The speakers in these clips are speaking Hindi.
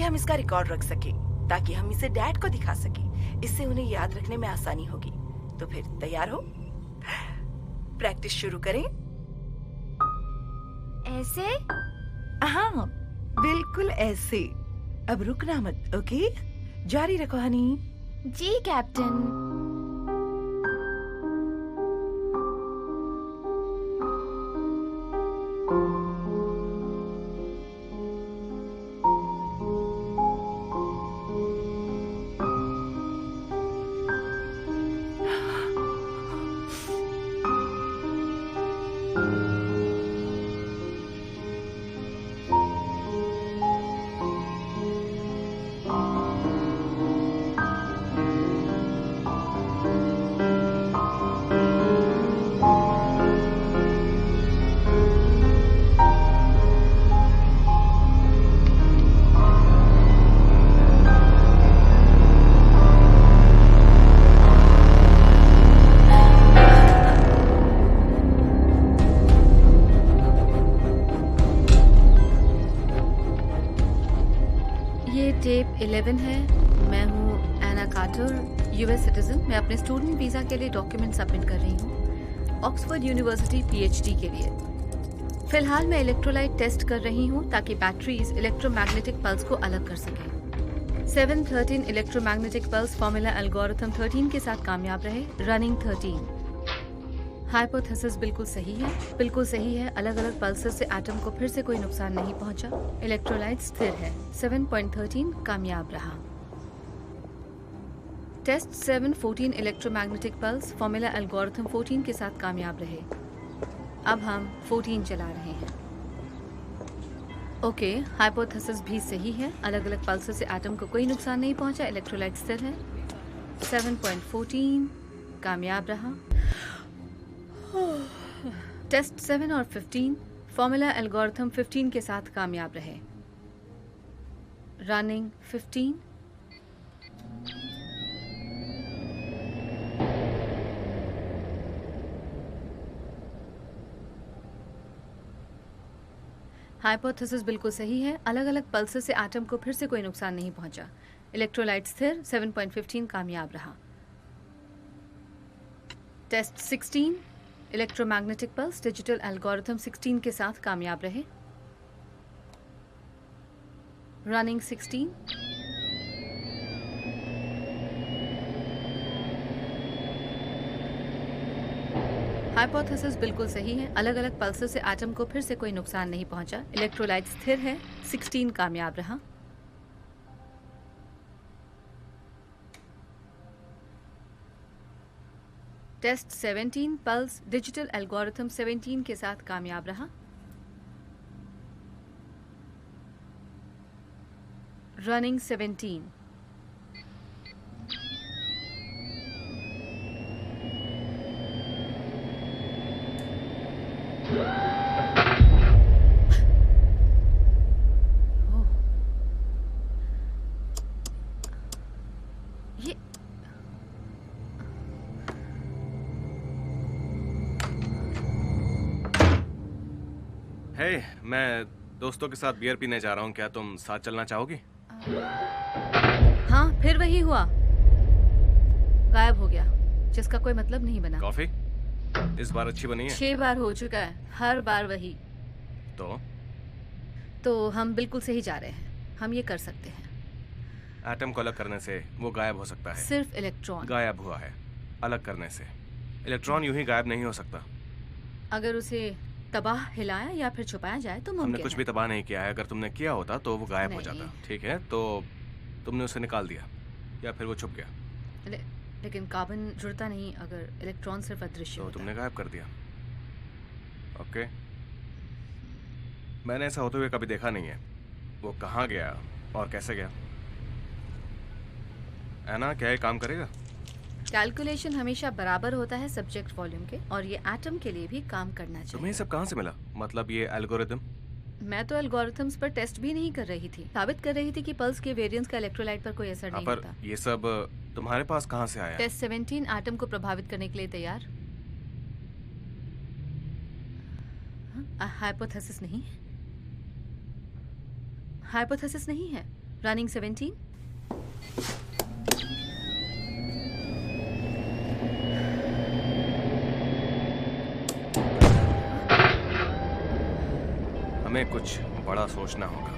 हम इसका रिकॉर्ड रख सके ताकि हम इसे डैड को दिखा सके। इससे उन्हें याद रखने में आसानी होगी। तो फिर तैयार हो? प्रैक्टिस शुरू करें? ऐसे? हाँ, बिल्कुल ऐसे। अब रुकना मत, ओके? जारी रखो हनी। जी कैप्टन। ये टेप 11 है। मैं हूँ एना कार्टर, यूएस सिटीजन। मैं अपने स्टूडेंट वीजा के लिए डॉक्यूमेंट सबमिट कर रही हूँ ऑक्सफोर्ड यूनिवर्सिटी पीएचडी के लिए। फिलहाल मैं इलेक्ट्रोलाइट टेस्ट कर रही हूँ ताकि बैटरीज इलेक्ट्रोमैग्नेटिक पल्स को अलग कर सकें। 713 इलेक्ट्रोमैग्नेटिक पल्स फॉर्मूला एल्गोरिथम 13 के साथ कामयाब रहे। रनिंग 13। हाइपोथेसिस बिल्कुल सही है, बिल्कुल सही है। अलग अलग पल्सेस से एटम को फिर से कोई नुकसान नहीं पहुंचा। इलेक्ट्रोलाइट स्थिर है। 7.13 कामयाब रहा। Test 714 electromagnetic pulse formula algorithm 14 के साथ कामयाब रहे। अब हम 14 चला रहे हैं। ओके, हाइपोथेसिस भी सही है। अलग अलग पल्सेस से एटम को कोई नुकसान नहीं पहुंचा। इलेक्ट्रोलाइट स्थिर है। 7.14 कामयाब रहा। टेस्ट 7 और 15 फॉर्मूला एल्गोरिथम 15 के साथ कामयाब रहे। रनिंग 15। हाइपोथेसिस बिल्कुल सही है। अलग अलग पल्सेस से एटम को फिर से कोई नुकसान नहीं पहुंचा। इलेक्ट्रोलाइट स्थिर। 7.15 कामयाब रहा। Test 16 electromagnetic pulse digital algorithm 16 के साथ कामयाब रहे। रनिंग 16। हाइपोथेसिस बिल्कुल सही है। अलग अलग पल्सेस से एटम को फिर से कोई नुकसान नहीं पहुंचा। इलेक्ट्रोलाइट स्थिर है। 16 कामयाब रहा। टेस्ट 17 पल्स डिजिटल एल्गोरिथम 17 के साथ कामयाब रहा। रनिंग 17। ये हे, मैं दोस्तों के साथ बियर पीने जा रहा हूँ। क्या तुम साथ चलना चाहोगी? हाँ, फिर वही हुआ। गायब हो गया, जिसका कोई मतलब नहीं बना। कॉफी इस बार अच्छी बनी है। 6 बार हो चुका है, हर बार वही। तो हम बिल्कुल सही जा रहे हैं। हम ये कर सकते हैं। एटम को अलग करने से वो गायब हो सकता है। सिर्फ इलेक्ट्रॉन गायब हुआ है अलग करने से। इलेक्ट्रॉन यूं ही गायब नहीं हो सकता। अगर उसे तबाह हिलाया या फिर छुपाया जाए तो मुमकिन हमने कुछ भी तबाह नहीं किया है। अगर तुमने किया होता तो वो गायब हो नहीं। जाता। ठीक है, तो तुमने उसे निकाल दिया या फिर वो छुप गया। लेकिन कार्बन जुड़ता नहीं अगर इलेक्ट्रॉन सिर्फ अदृश्य तो होता। तुमने गायब कर दिया। ओके, मैंने ऐसा होते हुए कभी देखा नहीं है। वो कहाँ गया और कैसे गया? एना, क्या ये काम करेगा? कैलकुलेशन हमेशा बराबर होता है सब्जेक्ट वॉल्यूम के, और ये एटम के लिए भी काम करना चाहिए। तुम्हें ये सब कहाँ से मिला? मतलब ये एल्गोरिथम? मैं तो एल्गोरिथम्स पर टेस्ट भी नहीं कर रही थी। साबित कर रही थी कि पल्स के वेरिएंस का इलेक्ट्रोलाइट पर कोई असर नहीं पर होता। ये सब तुम्हारे पास कहाँ से आया? टेस्ट 17 एटम को प्रभावित करने के लिए तैयार। हाइपोथेसिस नहीं है। हाइपोथेसिस नहीं है। रनिंग 17। हमें कुछ बड़ा सोचना होगा।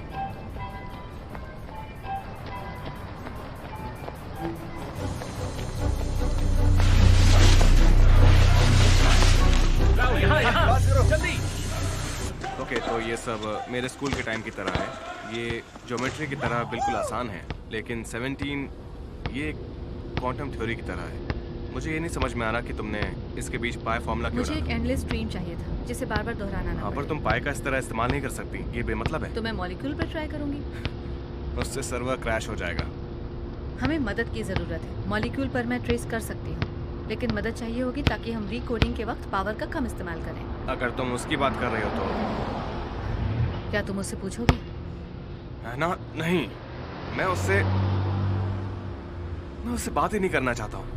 ओके, तो ये सब मेरे स्कूल के टाइम की तरह है। ये ज्योमेट्री की तरह बिल्कुल आसान है, लेकिन 17 ये क्वांटम थ्योरी की तरह है। मुझे ये नहीं समझ में आ रहा कि तुमने इसके बीच पाई फॉर्मूला क्यों मुझे एक एंडलेस स्ट्रीम चाहिए था जिसे बार बार दोहराना ना हाँ, पर पड़े। तुम पाई का इस तरह इस्तेमाल नहीं कर सकती, ये बेमतलब है। तो मैं मॉलिक्यूल पर ट्राई करूंगी। उससे सर्वर क्रैश हो जाएगा। हमें मदद की ज़रूरत है। मॉलिक्यूल पर मैं ट्रेस कर सकती हूँ, लेकिन मदद चाहिए होगी ताकि हम रीकोडिंग के वक्त पावर का कम इस्तेमाल करें। अगर तुम उसकी बात कर रहे हो तो क्या तुम उससे पूछोगे? है ना? नहीं, मैं उससे बात ही नहीं करना चाहता हूँ।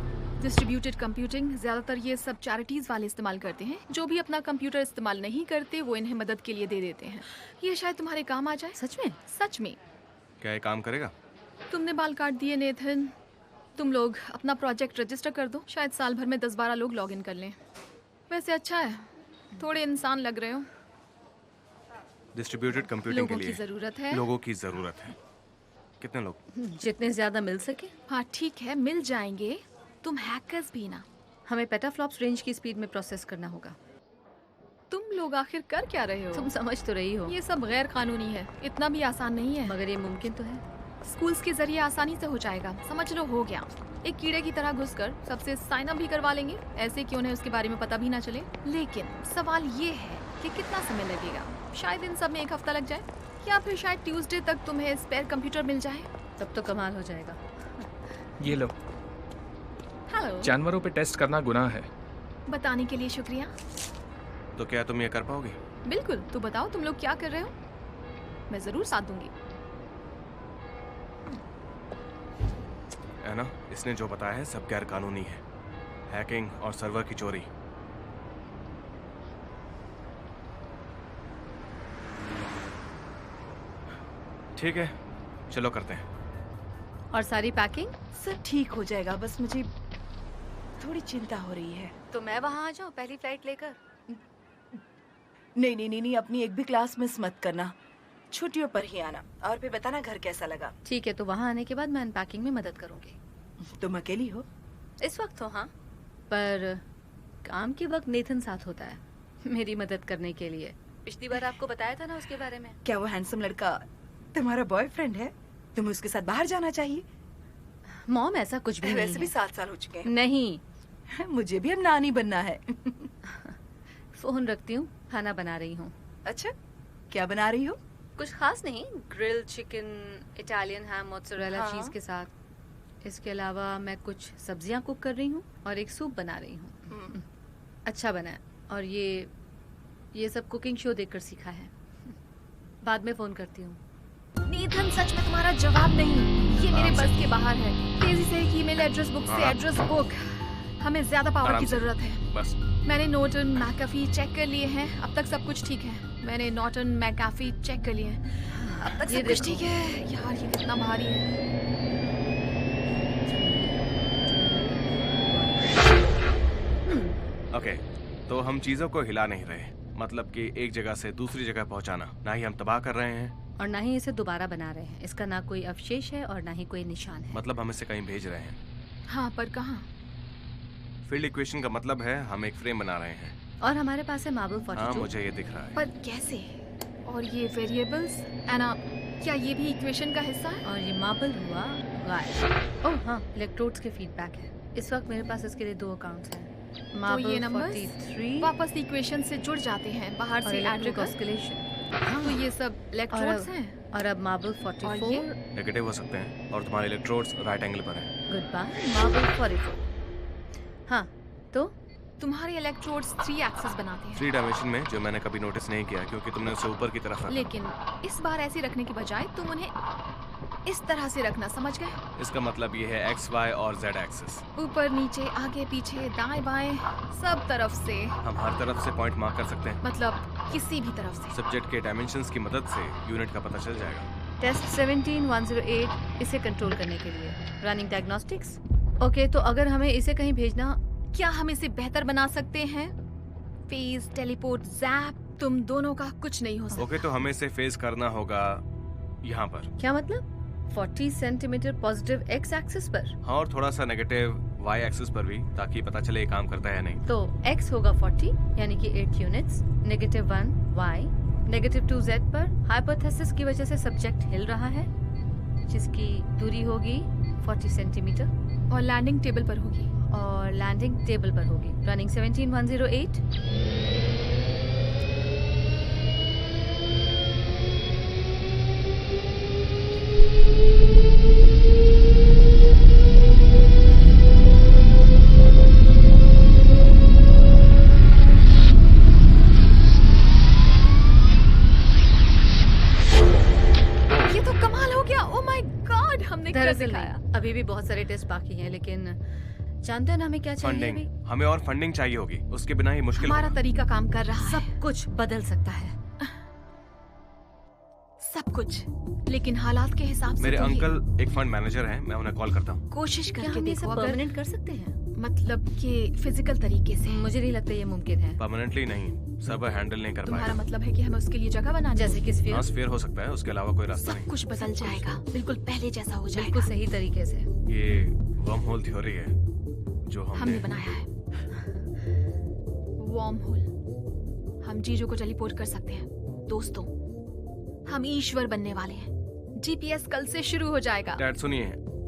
डिस्ट्रीब्यूटेड कंप्यूटिंग ज्यादातर ये सब चैरिटीज वाले इस्तेमाल करते हैं। जो भी अपना कंप्यूटर इस्तेमाल नहीं करते वो इन्हें मदद के लिए दे देते हैं। ये शायद तुम्हारे काम आ जाए। सच में? सच में। क्या ये काम करेगा? तुमने बाल काट दिए नेथन। तुम लोग अपना प्रोजेक्ट रजिस्टर कर दो, शायद साल भर में 10-12 लोग लॉग इन कर लें। वैसे अच्छा है, थोड़े इंसान लग रहे हो। डिस्ट्रीब्यूटेड कंप्यूटिंग के लोगों लिए की जरूरत है। लोगों की जरूरत है। कितने लोग? जितने ज़्यादा मिल सके। हाँ ठीक है, मिल जाएंगे। तुम हैकर्स भी ना। हमें पेटाफ्लॉप्स रेंज की स्पीड में प्रोसेस करना होगा। तुम लोग आखिर कर क्या रहे हो? तुम समझ तो रही हो। ये सब गैर कानूनी है, इतना भी आसान नहीं है। मगर ये मुमकिन तो है। स्कूल्स के जरिए आसानी से हो जाएगा। समझ लो, हो गया। एक कीड़े की तरह घुसकर सबसे साइन अप भी करवा लेंगे, ऐसे कि उन्हें उसके बारे में पता भी ना चले। लेकिन सवाल ये है कि कितना समय लगेगा। शायद इन सब में 1 हफ्ता लग जाए, या फिर शायद ट्यूसडे तक तुम्हें स्पेयर कंप्यूटर मिल जाए। तब तो कमाल हो जाएगा। ये लो। हेलो। जानवरों पे टेस्ट करना गुनाह है। बताने के लिए शुक्रिया। तो क्या तुम ये कर पाओगे? बिल्कुल। तो बताओ तुम लोग क्या कर रहे हो, मैं जरूर साथ दूंगी। है ना? इसने जो बताया है सब गैर कानूनी है। हैकिंग और सर्वर की चोरी। ठीक है, चलो करते हैं। और सारी पैकिंग? सब ठीक हो जाएगा, बस मुझे थोड़ी चिंता हो रही है। तो मैं वहाँ आ जाऊँ पहली फ्लाइट लेकर? नहीं नहीं नहीं नहीं, अपनी एक भी क्लास मिस मत करना। छुट्टियों पर ही आना, और फिर बताना घर कैसा लगा। ठीक है, तो वहाँ आने के बाद मैं अनपैकिंग में मदद करूँगी। तुम अकेली हो? इस वक्त तो हाँ, पर काम के वक्त नेथन साथ होता है मेरी मदद करने के लिए। पिछली बार आपको बताया था ना उसके बारे में। क्या वो हैंडसम लड़का तुम्हारा बॉयफ्रेंड है? तुम्हें उसके साथ बाहर जाना चाहिए। मॉम, ऐसा कुछ भी नहीं वैसे भी है। 7 साल हो चुके हैं। नहीं। मुझे भी अब नानी बनना है। फोन रखती हूँ, खाना बना रही हूँ। अच्छा, क्या बना रही हो? कुछ खास नहीं, ग्रिल्ड चिकन, इटालियन हैम, मोज़रेला हाँ। चीज के साथ। इसके अलावा मैं कुछ सब्जियां कुक कर रही हूँ और एक सूप बना रही हूँ। अच्छा बना है, और ये सब कुकिंग शो देखकर सीखा है। बाद में फोन करती हूँ। नेथन, सच में तुम्हारा जवाब नहीं, ये मेरे बस के बाहर है। तेजी से एक ईमेल एड्रेस बुक से एड्रेस बुक। हमें ज्यादा पावर की जरूरत है। बस। मैंने नॉर्टन मैकाफी चेक कर लिए हैं, अब तक सब कुछ ठीक है। मैंने नॉर्टन मैकाफी चेक कर लिए हैं, अब तक ये सब कुछ देखो। ठीक है। यार ये कितना भारी है। ओके, तो हम चीजों को हिला नहीं रहे, मतलब कि एक जगह से दूसरी जगह पहुंचाना। ना ही हम तबाह कर रहे हैं, और ना ही इसे दोबारा बना रहे हैं। इसका ना कोई अवशेष है और ना ही कोई निशान है। मतलब हम इसे कहीं भेज रहे हैं। हाँ, पर कहाँ? फील्ड इक्वेशन का मतलब है हम एक फ्रेम बना रहे हैं। और हमारे पास है मार्बल 42। हाँ, मुझे ये दिख रहा है। पर कैसे? और ये वेरिएबल्स एना, क्या ये भी इक्वेशन का हिस्सा है? और ये मार्बल हुआ गायब। ओह हाँ, इलेक्ट्रोड्स के फीडबैक है। इस वक्त मेरे पास इसके लिए 2 अकाउंट्स हैं। तो मार्बल ये नंबर्स 43 वापस इक्वेशन से जुड़ जाते हैं बाहर और से ऐड इलेक्ट्रिक कर। ऑस्किलेशन। तो ये सब इलेक्ट्रोड्स हैं। और अब मार्बल और 44। ये? नेगेटिव हो सकते हैं, और तुम्हारे इलेक्ट्रोड्स राइट एंगल पर हैं। Goodbye Marble 44। हाँ, तो तुम्हारे इलेक्ट्रोड्स 3 एक्सिस बनाते हैं। 3 डायमेंशन में, जो मैंने कभी नोटिस नहीं किया क्योंकि तुमने उसे ऊपर की तरफ रखा। लेकिन इस बार ऐसे रखने के बजाय तुम उन्हें इस तरह से रखना, समझ गए? इसका मतलब ये है एक्स, वाई और जेड एक्सिस। ऊपर नीचे आगे पीछे दाएं बाएं सब तरफ से, हम हर तरफ से पॉइंट मार्क कर सकते हैं। मतलब किसी भी तरफ से। सब्जेक्ट के डायमेंशंस की मदद से यूनिट का पता चल जाएगा। टेस्ट 17108 इसे कंट्रोल करने के लिए। Running diagnostics. ओके, तो अगर हमें इसे कहीं भेजना, क्या हम इसे बेहतर बना सकते हैं? फेज, टेलीपोर्ट, जैप, तुम दोनों का कुछ नहीं हो सकता। ओके, तो हमें इसे फेस करना होगा यहाँ पर। क्या मतलब? 40 सेंटीमीटर पॉजिटिव एक्स एक्सिस पर। हाँ, और थोड़ा सा नेगेटिव वाई एक्सिस पर भी, ताकि पता चले ये काम करता है या नहीं। तो x होगा 40 यानी कि 8 यूनिट्स, -1 y, -2 z पर हाइपोथेसिस की वजह से सब्जेक्ट हिल रहा है, जिसकी दूरी होगी 40 सेंटीमीटर और लैंडिंग टेबल पर होगी। और लैंडिंग टेबल पर होगी। रनिंग 17108। ये तो कमाल हो गया। ओह माय गॉड, हमने कर दरअसल दिखाया। नहीं, अभी भी बहुत सारे टेस्ट बाकी हैं, लेकिन जानते हैं ना हमें क्या चाहिए फंडिंग, अभी? हमें और फंडिंग चाहिए होगी, उसके बिना ही मुश्किल हमारा होगा। तरीका काम कर रहा है। सब कुछ बदल सकता है। सब कुछ, लेकिन हालात के हिसाब से मेरे तो ये- अंकल एक फंड मैनेजर हैं, मैं उन्हें कॉल करता हूँ। कोशिश क्या करके हम ये देखो सब अगर परमानेंट कर सकते हैं? मतलब कि फिजिकल तरीके से। मुझे नहीं लगता ये मुमकिन है। परमानेंटली नहीं, सब हैंडल नहीं कर तुम्हारा पाएगा। मतलब है कि हमें उसके लिए जगह बनानी जैसे होगी। कि स्फीयर। हाँ, स्फीयर हो सकता है, उसके अलावा कोई रास्ता सब नहीं। कुछ बदल जाएगा, बिल्कुल पहले जैसा हो बिल्कुल जाएगा। सही तरीके से। ये वर्म होल थ्योरी है जो हमने बनाया है वॉर्म होल। हम चीजों को टेलीपोर्ट कर सकते हैं। दोस्तों, हम ईश्वर बनने वाले हैं। जीपीएस कल से शुरू हो जाएगा। डैड सुनिए,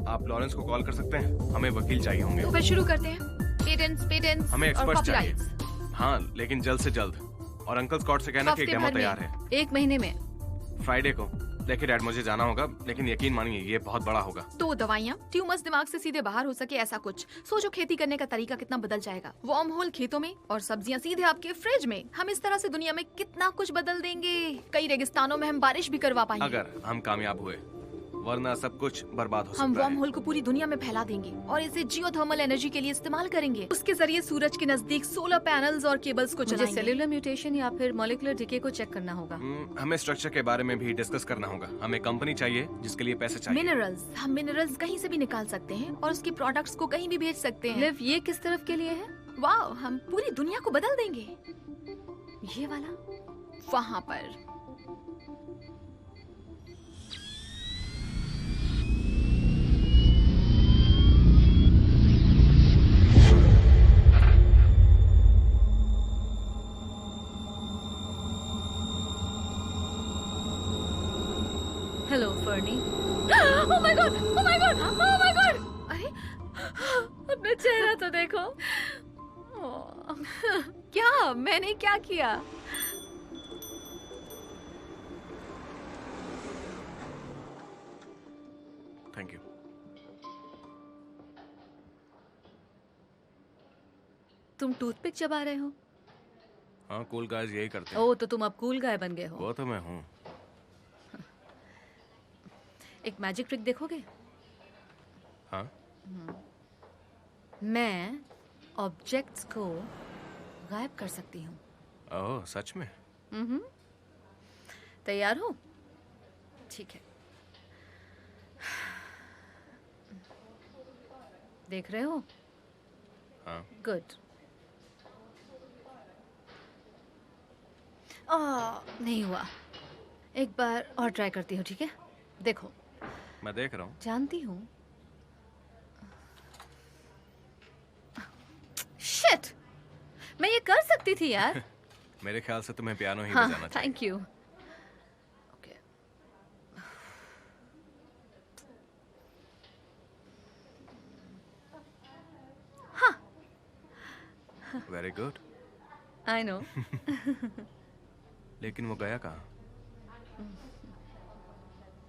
आप लॉरेंस को कॉल कर सकते हैं? हमें वकील चाहिए होंगे। तो फिर शुरू करते हैं। पेटेंट्स हमें और एक्सपर्ट चाहिए। कॉपीराइट्स। हाँ, लेकिन जल्द से जल्द। और अंकल स्कॉट से कहना कि एक हफ्ते डेमो भर में। तैयार है 1 महीने में। फ्राइडे को। देखिए डैड, मुझे जाना होगा, लेकिन यकीन मानिए ये बहुत बड़ा होगा। 2 दवाइयाँ, ट्यूमर्स दिमाग से सीधे बाहर हो सके, ऐसा कुछ। सोचो खेती करने का तरीका कितना बदल जाएगा। वॉर्म होल खेतों में और सब्जियां सीधे आपके फ्रिज में। हम इस तरह से दुनिया में कितना कुछ बदल देंगे। कई रेगिस्तानों में हम बारिश भी करवा पाएंगे। अगर हम कामयाब हुए, वरना सब कुछ बर्बाद हो हम सकता वॉर्म है। होल को पूरी दुनिया में फैला देंगे और इसे जियोथर्मल एनर्जी के लिए इस्तेमाल करेंगे। उसके जरिए सूरज के नजदीक सोलर पैनल्स और केबल्स को मुझे चलाएंगे। सेलुलर म्यूटेशन या फिर मॉलिक्यूलर डिके को चेक करना होगा। हमें स्ट्रक्चर के बारे में भी डिस्कस करना होगा। हमें कंपनी चाहिए जिसके लिए पैसे चाहिए। मिनरल्स, हम मिनरल्स कहीं से भी निकाल सकते हैं और उसके प्रोडक्ट्स को कहीं भी भेज सकते हैं। लिव, ये किस तरफ के लिए है? वाओ, हम पूरी दुनिया को बदल देंगे। ये वाला? वहाँ पर hello फर्नी। Oh my God! Oh my God! Oh my God! अरे, अपना चेहरा तो देखो। क्या? मैंने क्या किया? Thank you. तुम टूथपिक चबा रहे हो? हाँ, कूल गाइस यही करते हैं। ओह, तो तुम अब कूल गाय बन गए हो। वो तो मैं हूँ। एक मैजिक ट्रिक देखोगे? हाँ, मैं ऑब्जेक्ट्स को गायब कर सकती हूँ। ओह सच में? तैयार हो? ठीक है। देख रहे हो? हाँ। गुड। नहीं हुआ। एक बार और ट्राई करती हूँ, ठीक है? देखो, मैं देख रहा हूँ। जानती हूँ। शिट! मैं ये कर सकती थी यार। मेरे ख्याल से तुम्हें पियानो ही हाँ, बजाना चाहिए। Thank you. Okay. Very good. I know. लेकिन वो गया कहाँ?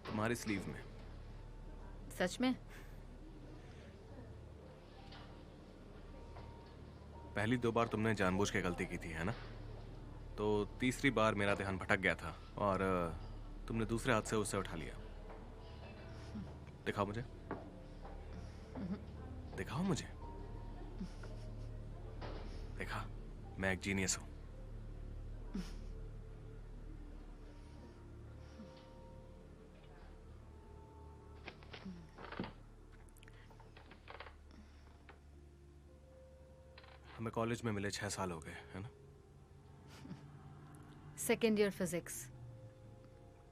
तुम्हारी स्लीव में। सच में? पहली 2 बार तुमने जानबूझ के गलती की थी, है ना? तो तीसरी बार मेरा ध्यान भटक गया था और तुमने दूसरे हाथ से उसे उठा लिया। दिखाओ मुझे। दिखाओ मुझे। देखा, मैं एक जीनियस हूं। हमें कॉलेज में मिले 6 साल हो गए, है ना? Second year physics.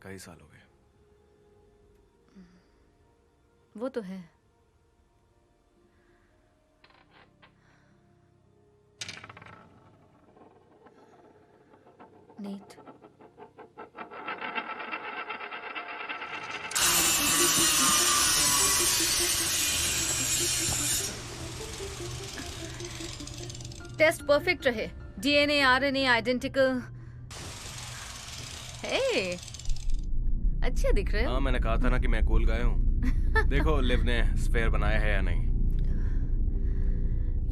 कई साल हो गए। वो तो है। नीट। टेस्ट परफेक्ट रहे। DNA RNA identical. हे, अच्छे दिख रहे हो। हाँ, मैंने कहा था ना कि मैं कूल गाय हूँ। देखो लिव ने स्फेयर बनाया है या नहीं।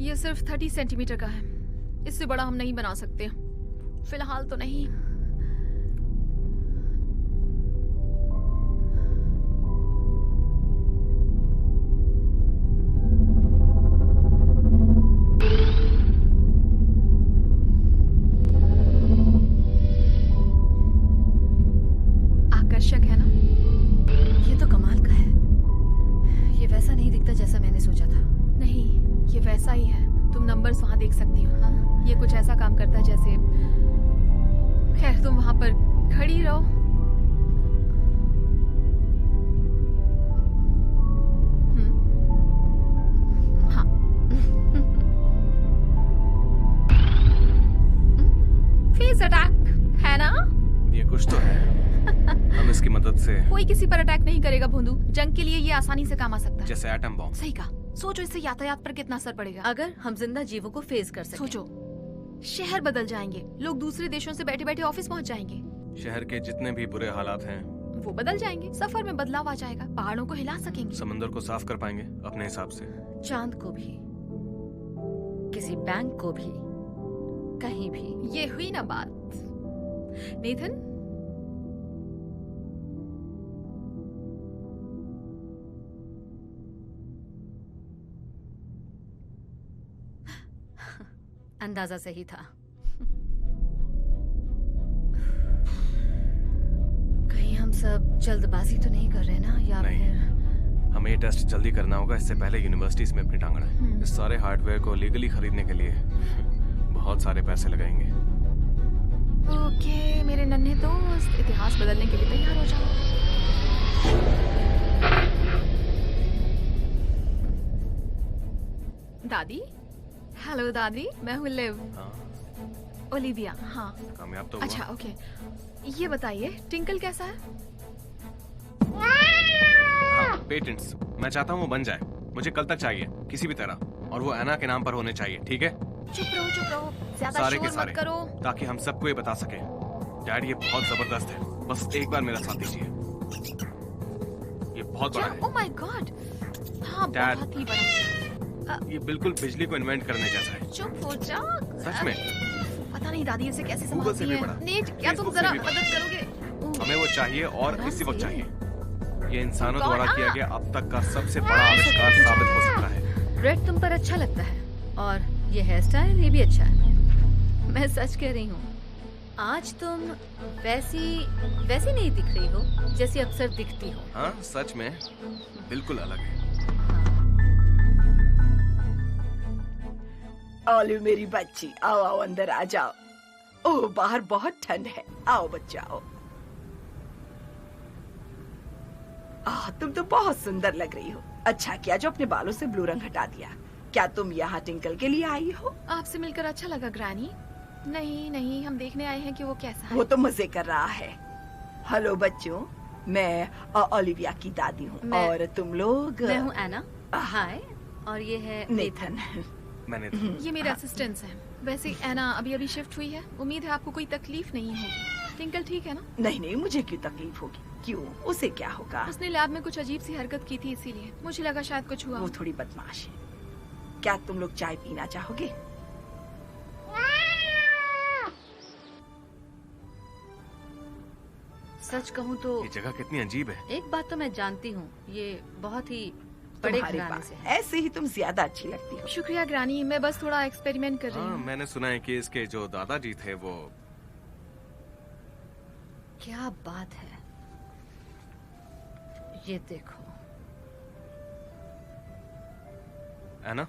ये सिर्फ 30 सेंटीमीटर का है, इससे बड़ा हम नहीं बना सकते फिलहाल तो नहीं। आकर्षक है ना? ये तो कमाल का है। ये वैसा नहीं दिखता जैसा मैंने सोचा था। नहीं, ये वैसा ही है। तुम नंबर्स वहां देख सकती हो। हाँ, ये कुछ ऐसा काम करता है जैसे, खैर तुम वहां पर खड़ी रहो। हाँ। फेस अटैक है ना? ये कुछ तो है। हम इसकी मदद से, कोई किसी पर अटैक नहीं करेगा भोंदू। जंग के लिए ये आसानी से काम आ सकता है। जैसे एटम बॉम्ब। सही कहा। सोचो इससे यातायात पर कितना असर पड़ेगा। अगर हम जिंदा जीवों को फेस कर सकें। सोचो, शहर बदल जाएंगे, लोग दूसरे देशों से बैठे बैठे ऑफिस पहुंच जाएंगे। शहर के जितने भी बुरे हालात हैं वो बदल जाएंगे, सफर में बदलाव आ जाएगा, पहाड़ों को हिला सकेंगे। समंदर को साफ कर पाएंगे अपने हिसाब से। चांद को भी, किसी बैंक को भी, कहीं भी। ये हुई ना बात। नेथन, अंदाजा सही था। कहीं हम सब जल्दबाजी तो नहीं कर रहे ना, या नहीं। फिर हमें ये टेस्ट जल्दी करना होगा, इससे पहले यूनिवर्सिटीज में अपनी टांग अड़ाएं। इस सारे हार्डवेयर को लीगली खरीदने के लिए बहुत सारे पैसे लगेंगे। ओके मेरे नन्हे दोस्त, इतिहास बदलने के लिए तैयार हो जाओ। दादी, हेलो दादी, मैं हूँ लिव। हाँ, ओलिविया। हाँ कामयाब तो हुआ। अच्छा ओके, ये बताइए टिंकल कैसा है? हाँ, पेटेंट्स मैं चाहता हूँ वो बन जाए। मुझे कल तक चाहिए किसी भी तरह, और वो एना के नाम पर होने चाहिए, ठीक है? चुप रहो, ज्यादा सारे के शोर सारे, मत करो। ताकि हम सबको ये बता सके डैड ये बहुत जबरदस्त है, बस एक बार मेरा साथ दीजिए। ये बहुत बड़ा क्या? है ओह माय गॉड। हाँ Dad. बहुत ही बड़ा। ये बिल्कुल बिजली को इन्वेंट करने जैसा है। चुप हो जा। सच में पता नहीं दादी इसे कैसे Google से संभालती भी है। बड़ा। नेट, क्या तुम Facebook से जरा भी बड़ा। मदद करोगे? हमें वो चाहिए और कौन इसी वक्त सी? चाहिए। ये इंसानों कौन? द्वारा किया आ! गया अब तक का सबसे बड़ा आविष्कार साबित हो सकता है। रेड तुम पर अच्छा लगता है, और ये हेयर स्टाइल ये भी अच्छा है। मैं सच कह रही हूँ, आज तुम वैसी नहीं दिख रही हो जैसी अक्सर दिखती हो। हाँ सच में बिल्कुल अलग है। ओली मेरी बच्ची, आओ आओ अंदर आ जाओ। ओह बाहर बहुत ठंड है, आओ बच्चा आओ। तुम तो बहुत सुंदर लग रही हो। अच्छा किया जो अपने बालों से ब्लू रंग हटा दिया। क्या तुम यहाँ टिंकल के लिए आई हो? आपसे मिलकर अच्छा लगा ग्रैनी। नहीं, हम देखने आए हैं कि वो कैसा है। वो तो मजे कर रहा है। हेलो बच्चों, मैं ओलिविया की दादी हूँ। मैं- और तुम लोग? मैं हूँ एना। हाय। और ये है नेथन। मैंने ये मेरे असिस्टेंट्स हैं। वैसे एना अभी शिफ्ट हुई है, उम्मीद है आपको कोई तकलीफ नहीं होगी। टिंकल ठीक है ना? नहीं नहीं, मुझे क्यों तकलीफ होगी? क्यों, उसे क्या होगा? उसने लैब में कुछ अजीब सी हरकत की थी, इसीलिए मुझे लगा शायद कुछ हुआ। वो थोड़ी बदमाश है। क्या तुम लोग चाय पीना चाहोगे? सच कहूँ तो ये जगह कितनी अजीब है। एक बात तो मैं जानती हूँ, ये बहुत ही बड़े तुम्हारे घराने पास से है। ऐसे ही तुम ज्यादा अच्छी लगती हो। शुक्रिया ग्रानी, मैं बस थोड़ा एक्सपेरिमेंट कर रही हाँ हूँ। मैंने सुना है कि इसके जो दादाजी थे वो। क्या बात है, ये देखो। है ना?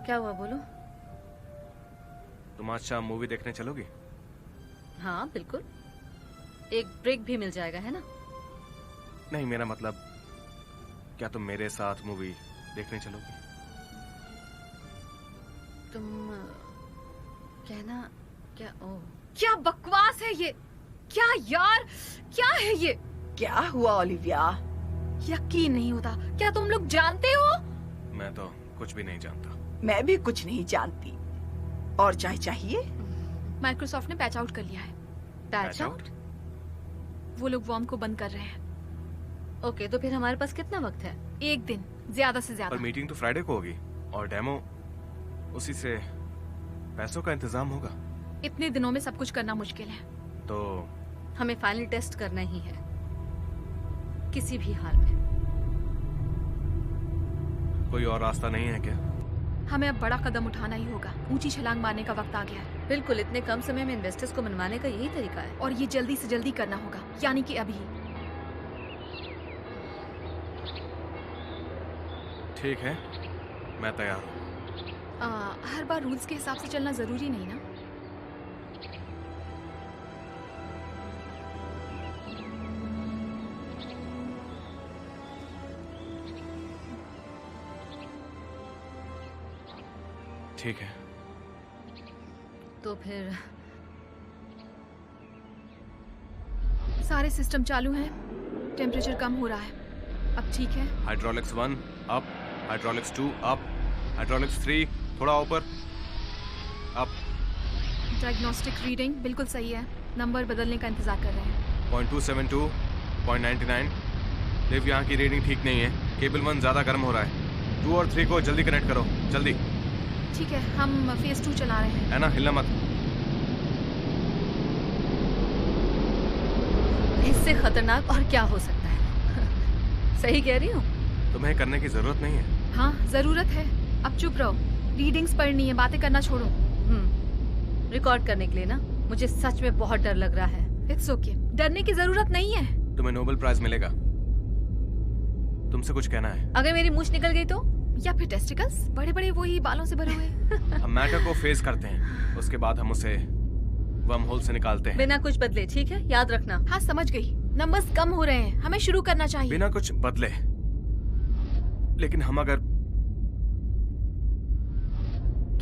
क्या हुआ बोलो? तुम आज शाम मूवी देखने चलोगी? हाँ बिल्कुल, एक ब्रेक भी मिल जाएगा, है ना? नहीं, मेरा मतलब क्या तुम मेरे साथ मूवी देखने चलोगी? तुम कहना क्या? ओह, क्या बकवास है ये? क्या यार, क्या है ये? क्या हुआ ओलिविया? यकीन नहीं होता, क्या तुम लोग जानते हो? मैं तो कुछ भी नहीं जानता। मैं भी कुछ नहीं जानती। और चाय चाहिए? माइक्रोसॉफ्ट ने पैच आउट कर लिया है। Patch out? वो लोग वॉर्म को बंद कर रहे हैं। ओके, तो फिर हमारे पास कितना वक्त है? एक दिन, ज्यादा से पर ज्यादा। मीटिंग तो फ्राइडे को होगी और डेमो उसी से पैसों का इंतजाम होगा। इतने दिनों में सब कुछ करना मुश्किल है। तो हमें फाइनल टेस्ट करना ही है, किसी भी हाल में। कोई और रास्ता नहीं है क्या? हमें अब बड़ा कदम उठाना ही होगा। ऊंची छलांग मारने का वक्त आ गया है। बिल्कुल, इतने कम समय में इन्वेस्टर्स को मनवाने का यही तरीका है। और ये जल्दी से जल्दी करना होगा, यानी कि अभी। ठीक है, मैं तैयार हूँ। हर बार रूल्स के हिसाब से चलना जरूरी नहीं ना। ठीक है। तो फिर सारे सिस्टम चालू हैं, टेम्परेचर कम हो रहा है। अब ठीक है। Hydraulics 1 up, hydraulics 2 up, hydraulics 3 थोड़ा ऊपर, अप। डायग्नोस्टिक रीडिंग बिल्कुल सही है। नंबर बदलने का इंतजार कर रहे हैं। 0.272, 0.99। लिव, यहाँ की रीडिंग ठीक नहीं है। केबल 1 ज्यादा गर्म हो रहा है। 2 और 3 को जल्दी कनेक्ट करो, जल्दी। ठीक है, हम फेज 2 चला रहे हैं। है ना, हिलना मत। इससे खतरनाक और क्या हो सकता है? सही कह रही हूँ। तुम्हें करने की जरूरत नहीं है। हाँ, जरूरत है। अब चुप रहो, रीडिंग्स पढ़नी है, बातें करना छोड़ो। रिकॉर्ड करने के लिए ना, मुझे सच में बहुत डर लग रहा है। इट्स ओके, डरने की जरूरत नहीं है। तुम्हें नोबेल प्राइज मिलेगा। तुमसे कुछ कहना है? अगर मेरी मूंछ निकल गई तो? या फिर टेस्टिकल्स, बड़े बड़े वही बालों से भरे हुए। हम मैटर को फेस करते हैं, उसके बाद हम उसे वर्म होल से निकालते हैं। बिना कुछ बदले, ठीक है? याद रखना। हाँ, समझ गई। नंबर्स कम हो रहे हैं, हमें शुरू करना चाहिए। बिना कुछ बदले। लेकिन हम अगर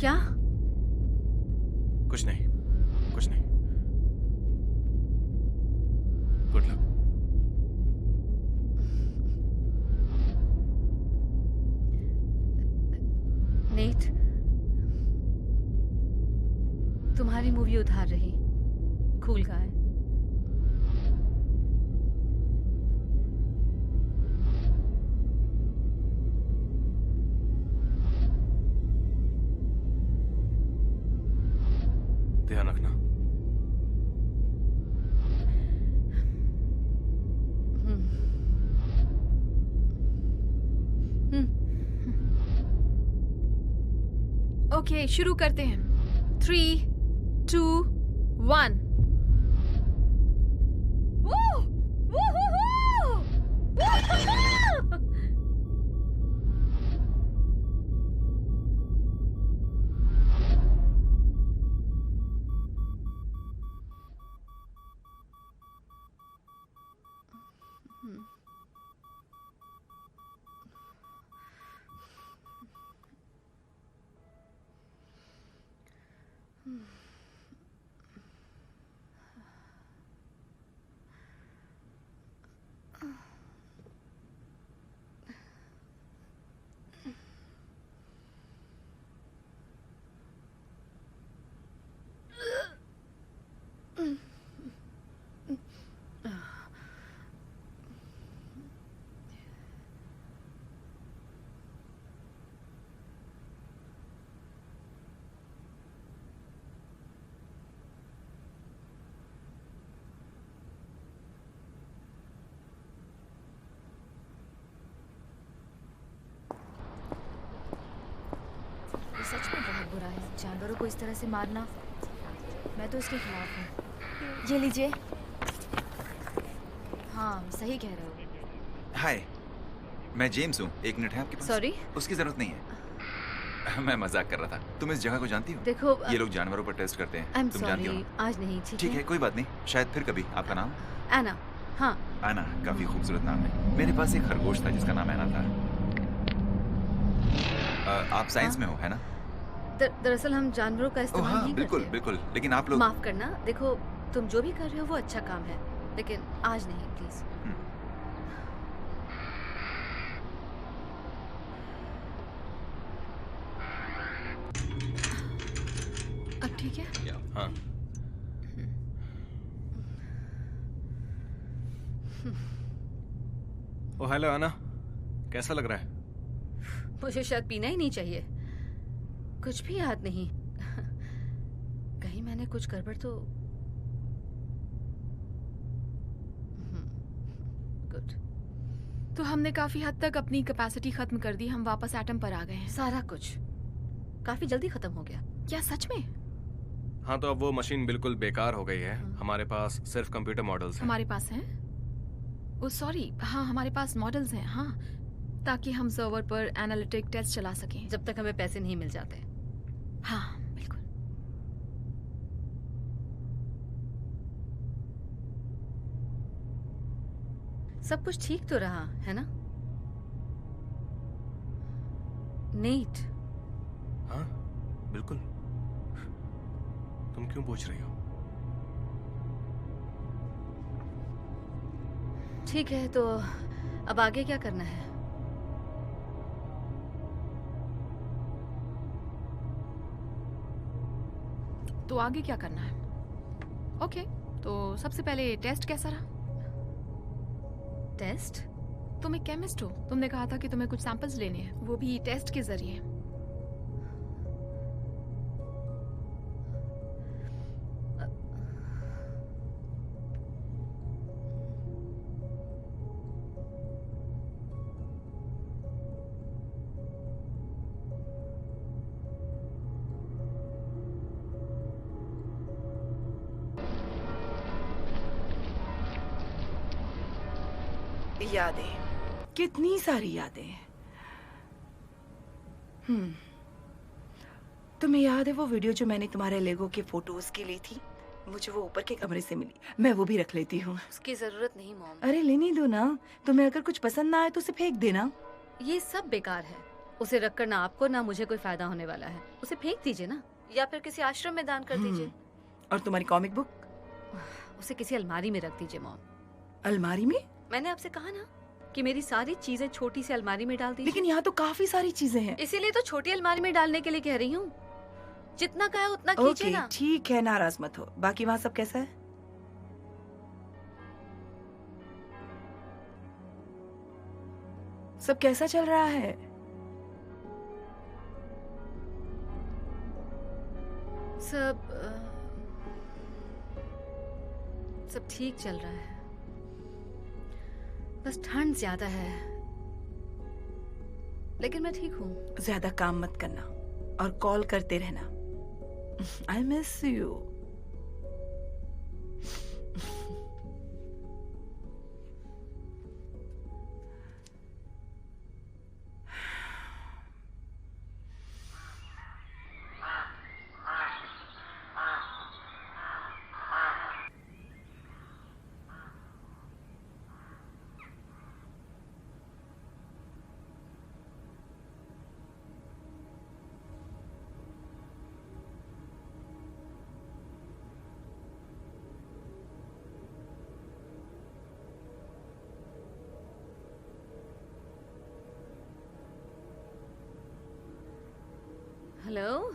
क्या? कुछ नहीं, कुछ नहीं। Good luck. नेट, तुम्हारी मूवी उधार रही। Cool guy. ध्यान रखना। ओके, शुरू करते हैं। 3, 2, 1। सच में बहुत बुरा है जानवरों को इस तरह से मारना। मैं तो इसके खिलाफ हूँ। ये लीजिए। हाँ, सही कह रहे हो। हाय, मैं जेम्स हूँ। एक मिनट है आपके पास? सॉरी। उसकी जरूरत नहीं है। मैं मजाक कर रहा था। तुम इस जगह को जानती हो? देखो ये लोग जानवरों पर टेस्ट करते हैं। I'm तुम जानती हो sorry, ना? आज नहीं। ठीक ठीक है, कोई बात नहीं, शायद फिर कभी। आपका नाम? एना। हाँ, आना, काफी खूबसूरत नाम है। मेरे पास एक खरगोश था जिसका नाम ऐना था। आप साइंस में हो, है ना? दरअसल हम जानवरों का ओह इस्तेमाल हाँ, नहीं बिल्कुल करते। बिल्कुल। लेकिन आप लोग माफ करना, देखो तुम जो भी कर रहे हो वो अच्छा काम है, लेकिन आज नहीं प्लीज। अब ठीक है? हाँ। ओ हेलो आना, कैसा लग रहा है? मुझे शायद पीना ही नहीं चाहिए, कुछ भी याद नहीं। कहीं मैंने कुछ गड़बड़ तो। गुड। तो हमने काफी हद तक अपनी कैपेसिटी खत्म कर दी, हम वापस एटम पर आ गए हैं। सारा कुछ काफी जल्दी खत्म हो गया। क्या सच में? हाँ, तो अब वो मशीन बिल्कुल बेकार हो गई है। हमारे पास सिर्फ कंप्यूटर मॉडल्स हैं। हमारे पास हैं? ओ सॉरी, हाँ हमारे पास मॉडल्स हैं, हाँ, ताकि हम सर्वर पर एनालिटिक टेस्ट चला सकें जब तक हमें पैसे नहीं मिल जाते। हाँ बिल्कुल। सब कुछ ठीक तो रहा है ना? नेट। हाँ बिल्कुल। तुम क्यों पूछ रही हो? ठीक है, तो अब आगे क्या करना है? तो आगे क्या करना है? ओके, तो सबसे पहले टेस्ट कैसा रहा? टेस्ट? तुम एक केमिस्ट हो, तुमने कहा था कि तुम्हें कुछ सैंपल्स लेने हैं, वो भी टेस्ट के जरिए। यादें, कितनी सारी यादें। तुम्हें याद है वो वीडियो जो मैंने तुम्हारे लेगो के फोटोज की ली थी? मुझे वो ऊपर के कमरे से मिली, मैं वो भी रख लेती हूँ। उसकी जरूरत नहीं मॉम। अरे लेने दो ना, तुम्हें अगर कुछ पसंद ना आए तो उसे फेंक देना। ये सब बेकार है, उसे रखकर ना आपको ना मुझे कोई फायदा होने वाला है। उसे फेंक दीजिए ना, या फिर किसी आश्रम में दान कर दीजिए। और तुम्हारी कॉमिक बुक? उसे किसी अलमारी में रख दीजिए मॉम। अलमारी में? मैंने आपसे कहा ना कि मेरी सारी चीजें छोटी सी अलमारी में डाल दीजिए। लेकिन यहाँ तो काफी सारी चीजें हैं। इसीलिए तो छोटी अलमारी में डालने के लिए कह रही हूँ। जितना कहा उतना कीजिए ना। ठीक है, नाराज मत हो। बाकी वहाँ सब कैसा है? सब कैसा चल रहा है? सब ठीक चल रहा है, बस ठंड ज्यादा है, लेकिन मैं ठीक हूँ। ज्यादा काम मत करना और कॉल करते रहना। I miss you. हेलो,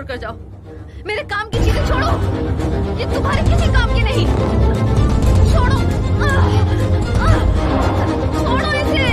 कर जाओ। मेरे काम की चीजें छोड़ो, ये तुम्हारे किसी काम की नहीं। छोड़ो, छोड़ो इसे।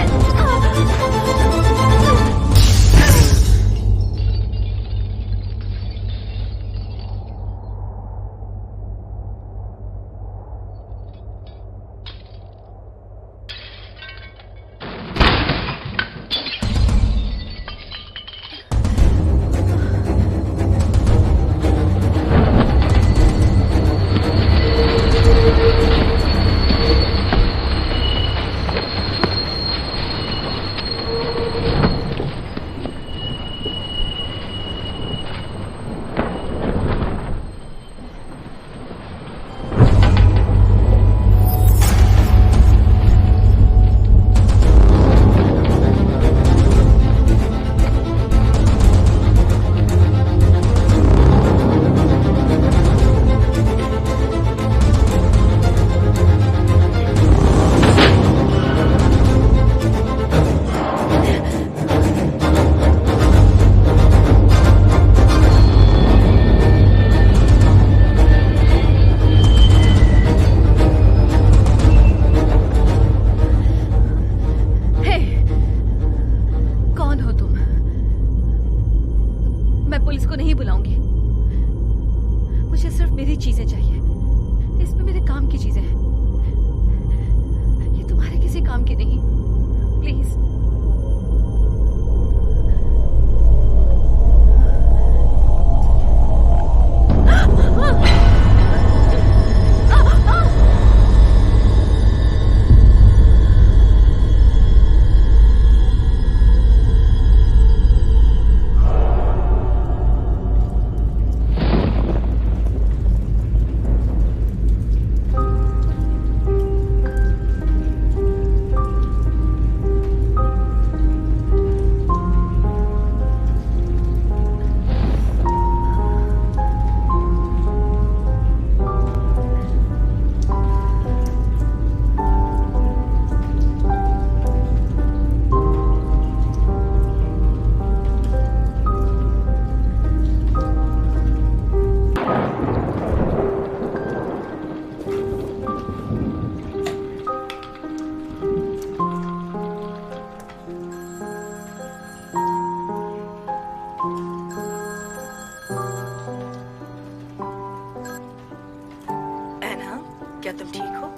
क्या तुम ठीक हो?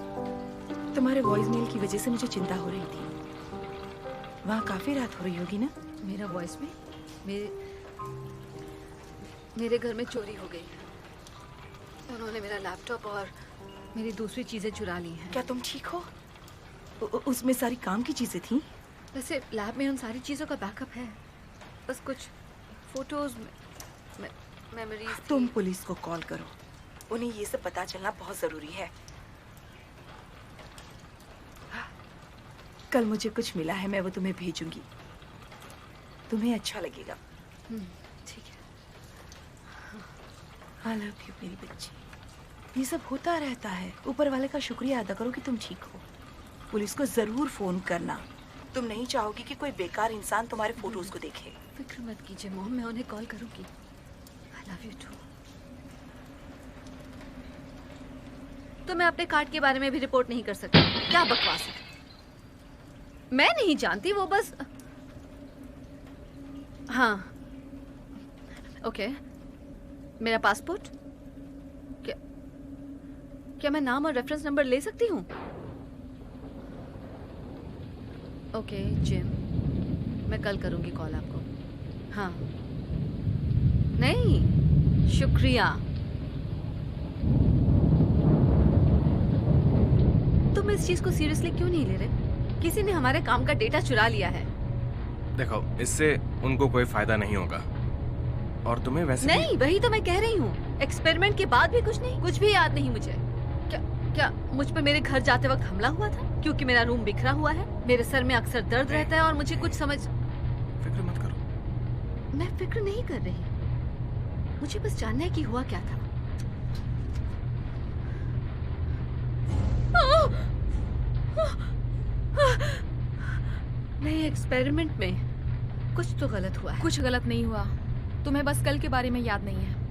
तुम्हारे वॉइस मेल की वजह से मुझे चिंता हो रही थी। वहाँ काफी रात हो रही होगी ना? मेरा वॉइस में मेरे घर में चोरी हो गई। उन्होंने मेरा लैपटॉप और मेरी दूसरी चीजें चुरा ली हैं। क्या तुम ठीक हो? उसमें सारी काम की चीजें थी? वैसे लैब में उन सारी चीजों का बैकअप है, बस कुछ फोटोज मेमोरीज। तुम पुलिस को कॉल करो, उन्हें ये सब पता चलना बहुत जरूरी है। कल मुझे कुछ मिला है, मैं वो तुम्हें भेजूंगी, तुम्हें अच्छा लगेगा। ठीक है। आई लव यू मेरी बच्ची। ये सब होता रहता है, ऊपर वाले का शुक्रिया अदा करो कि तुम ठीक हो। पुलिस को जरूर फोन करना, तुम नहीं चाहोगी कि कोई बेकार इंसान तुम्हारे फोटोज को देखे। फिक्र मत कीजिए मॉम, मैं उन्हें कॉल करूंगी। I love you too. तो मैं अपने कार्ड के बारे में भी रिपोर्ट नहीं कर सकती? क्या बकवास है। मैं नहीं जानती, वो बस। हाँ ओके। मेरा पासपोर्ट, क्या मैं नाम और रेफरेंस नंबर ले सकती हूँ? ओके जिम, मैं कल करूंगी कॉल आपको। हाँ नहीं, शुक्रिया। तुम इस चीज को सीरियसली क्यों नहीं ले रहे? किसी ने हमारे काम का डेटा चुरा लिया है। देखो, इससे उनको कोई फायदा नहीं होगा, और तुम्हें वैसे नहीं, वही तो मैं कह रही हूँ। एक्सपेरिमेंट के बाद भी कुछ नहीं, कुछ भी याद नहीं मुझे। क्या मुझ पर मेरे घर जाते वक्त हमला हुआ था? क्योंकि मेरा रूम बिखरा हुआ है, मेरे सर में अक्सर दर्द रहता है और मुझे कुछ समझ। फिक्र मत करो। मैं फिक्र नहीं कर रही, मुझे बस जानना है कि हुआ क्या था। नहीं, एक्सपेरिमेंट में कुछ तो गलत हुआ है। कुछ गलत नहीं हुआ। तुम्हें बस कल के बारे में याद नहीं है।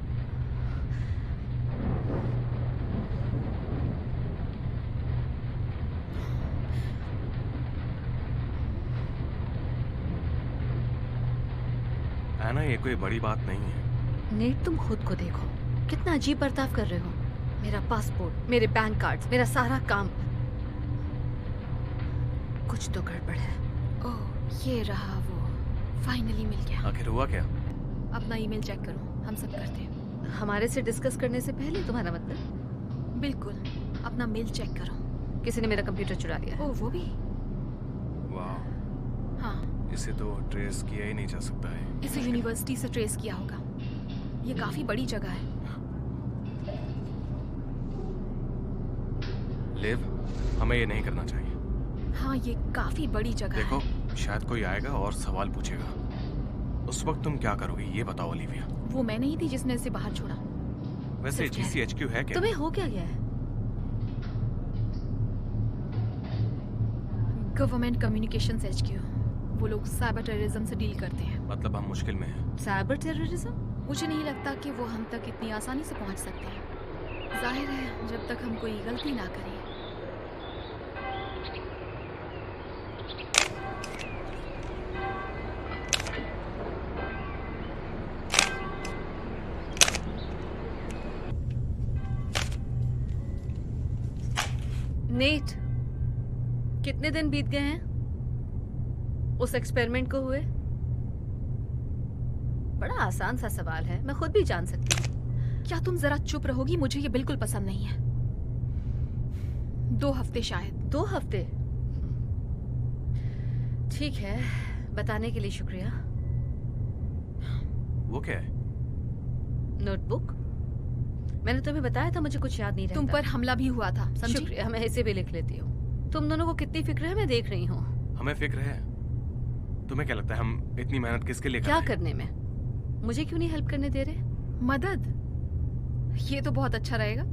एना, ये कोई बड़ी बात नहीं है। नेट, तुम खुद को देखो, कितना अजीब बर्ताव कर रहे हो। मेरा पासपोर्ट, मेरे बैंक कार्ड्स, मेरा सारा काम, कुछ तो गड़बड़ है। ओह, ये रहा वो, फाइनली मिल गया। आखिर हुआ क्या? अपना ईमेल चेक करो, हम सब करते हैं। हमारे से डिस्कस करने से पहले तुम्हारा मतलब? बिल्कुल, अपना मेल चेक करो। किसी ने मेरा कंप्यूटर चुरा लिया है। ओह, वो भी? वाह, हाँ, इसे तो ट्रेस किया ही नहीं जा सकता है। इसे यूनिवर्सिटी से ट्रेस किया होगा। ये काफी बड़ी जगह है। लिव, हमें ये नहीं करना चाहिए। हाँ, ये काफी बड़ी जगह देखो, है। शायद कोई आएगा और सवाल पूछेगा। उस वक्त तुम क्या करोगी, ये बताओ ओलिविया। वो मैं नहीं थी जिसने इसे बाहर छोड़ा। वैसे सिर्फ GCHQ है क्या? तुम्हें हो क्या गया है? Government communications HQ। वो लोग साइबर टेररिज्म से डील करते हैं। मतलब हम मुश्किल में हैं। Cyber terrorism? मुझे नहीं लगता कि वो हम तक इतनी आसानी से पहुंच सकते हैं। जाहिर है, जब तक हम कोई गलती ना करें। नेट, कितने दिन बीत गए हैं उस एक्सपेरिमेंट को हुए? बड़ा आसान सा सवाल है, मैं खुद भी जान सकती हूँ। क्या तुम जरा चुप रहोगी? मुझे ये बिल्कुल पसंद नहीं है। 2 हफ्ते शायद। 2 हफ्ते? ठीक है, बताने के लिए शुक्रिया। वो क्या है? नोटबुक? मैंने तुम्हें बताया था मुझे कुछ याद नहीं रहता। तुम पर हमला भी हुआ था, समझी? शुक्रिया, मैं इसे भी लिख लेती हूँ। तुम दोनों को कितनी फिक्र है मैं देख रही हूँ। हमें फिक्र है। तुम्हें क्या लगता है हम इतनी मेहनत किसके लिए कर क्या रहे हैं? करने में? मुझे क्यों नहीं हेल्प करने दे रहे? मदद? ये तो बहुत अच्छा रहेगा।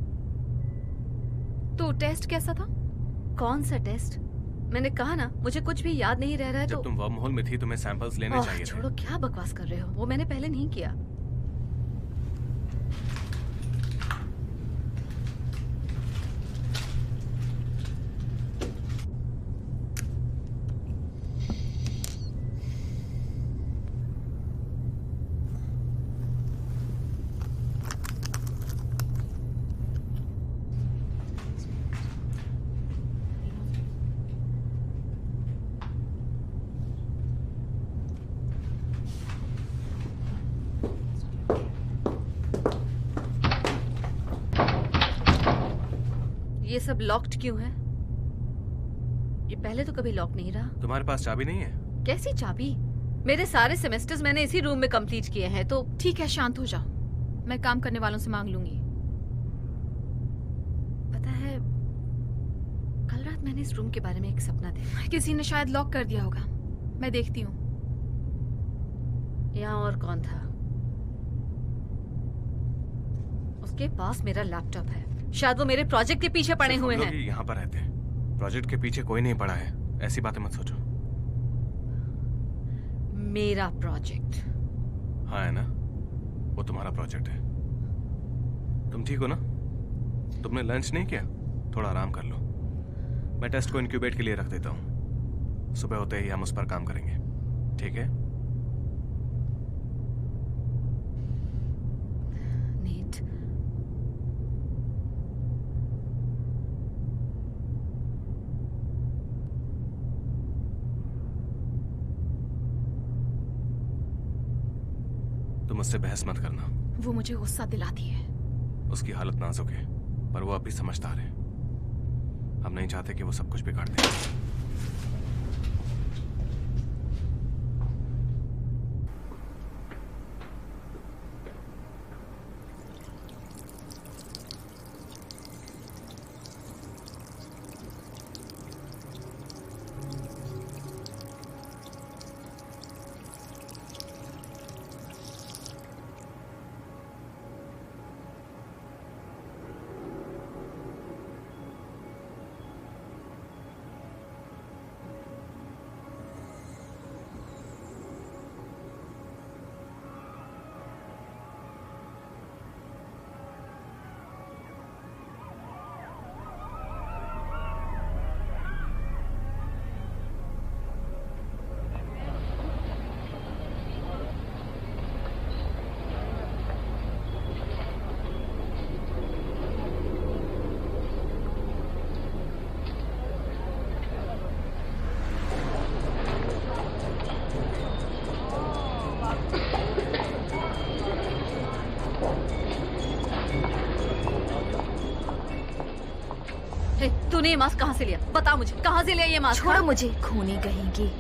तो टेस्ट कैसा था? कौन सा टेस्ट? मैंने कहा ना, मुझे कुछ भी याद नहीं रह रहा है। जब तो तुम वर्महोल में थी तुम्हें सैंपल्स लेने ओह, चाहिए थे। छोड़ो, क्या बकवास कर रहे हो? वो मैंने पहले नहीं किया। ये सब लॉक्ड क्यों है? ये पहले तो कभी लॉक नहीं रहा। तुम्हारे पास चाबी नहीं है? कैसी चाबी? मेरे सारे सेमेस्टर्स मैंने इसी रूम में कंप्लीट किए हैं। तो ठीक है, शांत हो जाओ। मैं काम करने वालों से मांग लूंगी। पता है, कल रात मैंने इस रूम के बारे में एक सपना देखा। किसी ने शायद लॉक कर दिया होगा। मैं देखती हूँ। यहाँ और कौन था? उसके पास मेरा लैपटॉप है। शायद वो मेरे प्रोजेक्ट के पीछे पड़े सिर्फ हुए हम लोग हैं। ही यहाँ पर रहते हैं। प्रोजेक्ट के पीछे कोई नहीं पड़ा है। ऐसी बातें मत सोचो। मेरा प्रोजेक्ट? हाँ है ना, वो तुम्हारा प्रोजेक्ट है। तुम ठीक हो ना? तुमने लंच नहीं किया? थोड़ा आराम कर लो। मैं टेस्ट को इंक्यूबेट के लिए रख देता हूँ। सुबह होते ही हम उस पर काम करेंगे, ठीक है? नीट, तुम मुझसे बहस मत करना। वो मुझे गुस्सा दिलाती है। उसकी हालत नाजुक है, पर वो अभी समझदार है। हम नहीं चाहते कि वो सब कुछ बिगाड़ दे। तूने ये मास्क कहाँ से लिया? बता मुझे, कहाँ से लिया ये मास्क? छोड़ो मुझे, खूनी कहेंगी।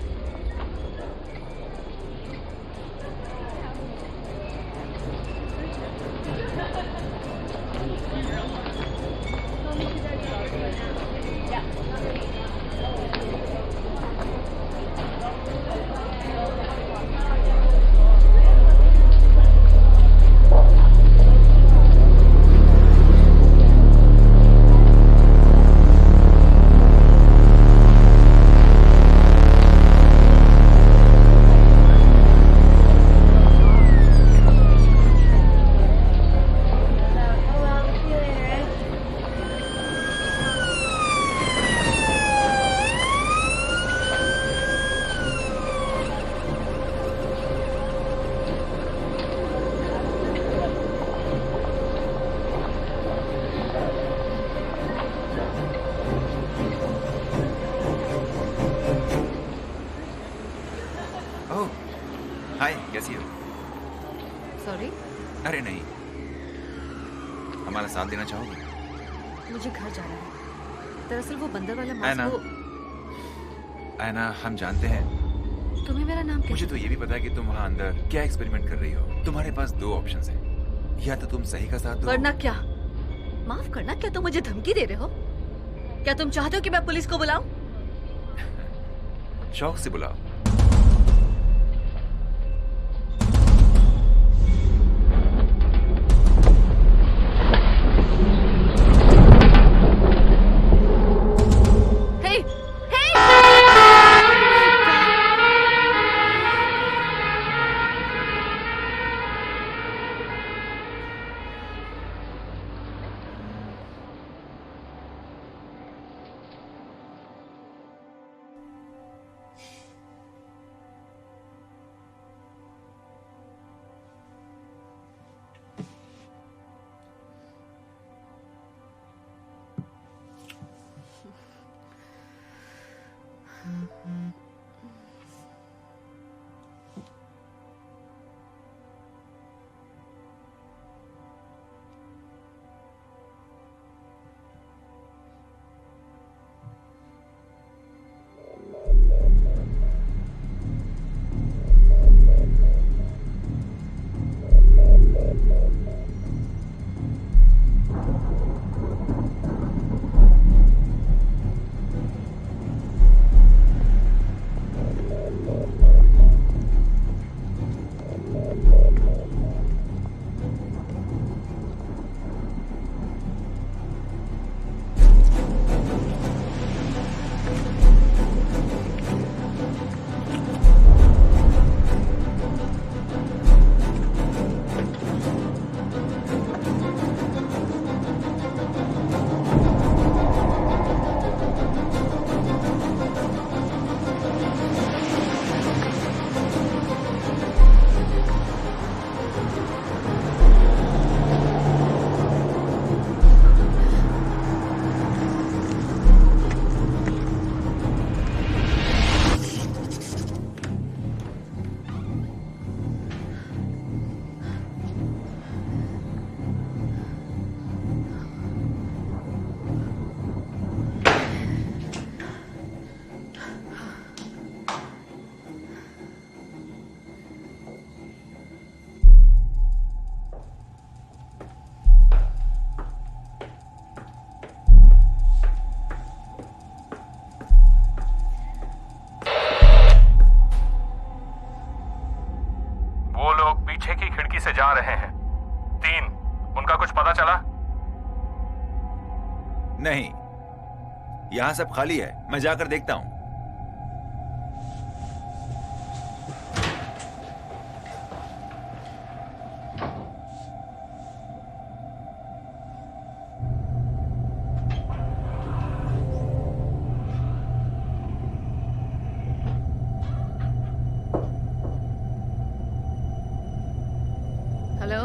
ओह, हाय, कैसी हो? सॉरी, अरे नहीं, हमारा साथ देना चाहोगे? मुझे घर जाना है। दरअसल वो बंदर वाला ऐना। मास्क वो। ऐना, हम जानते हैं। तुम्हें मेरा नाम क्या? मुझे तो ये भी पता है कि तुम वहाँ अंदर क्या एक्सपेरिमेंट कर रही हो। तुम्हारे पास दो ऑप्शंस हैं, या तो तुम सही का साथ दो। वरना क्या? माफ करना, क्या तुम मुझे धमकी दे रहे हो? क्या तुम चाहते हो कि मैं पुलिस को बुलाऊं? शौक से बुलाओ। Hey! Hey! पीछे की खिड़की से जा रहे हैं। 3, उनका कुछ पता चला? नहीं, यहां सब खाली है, मैं जाकर देखता हूं। हेलो,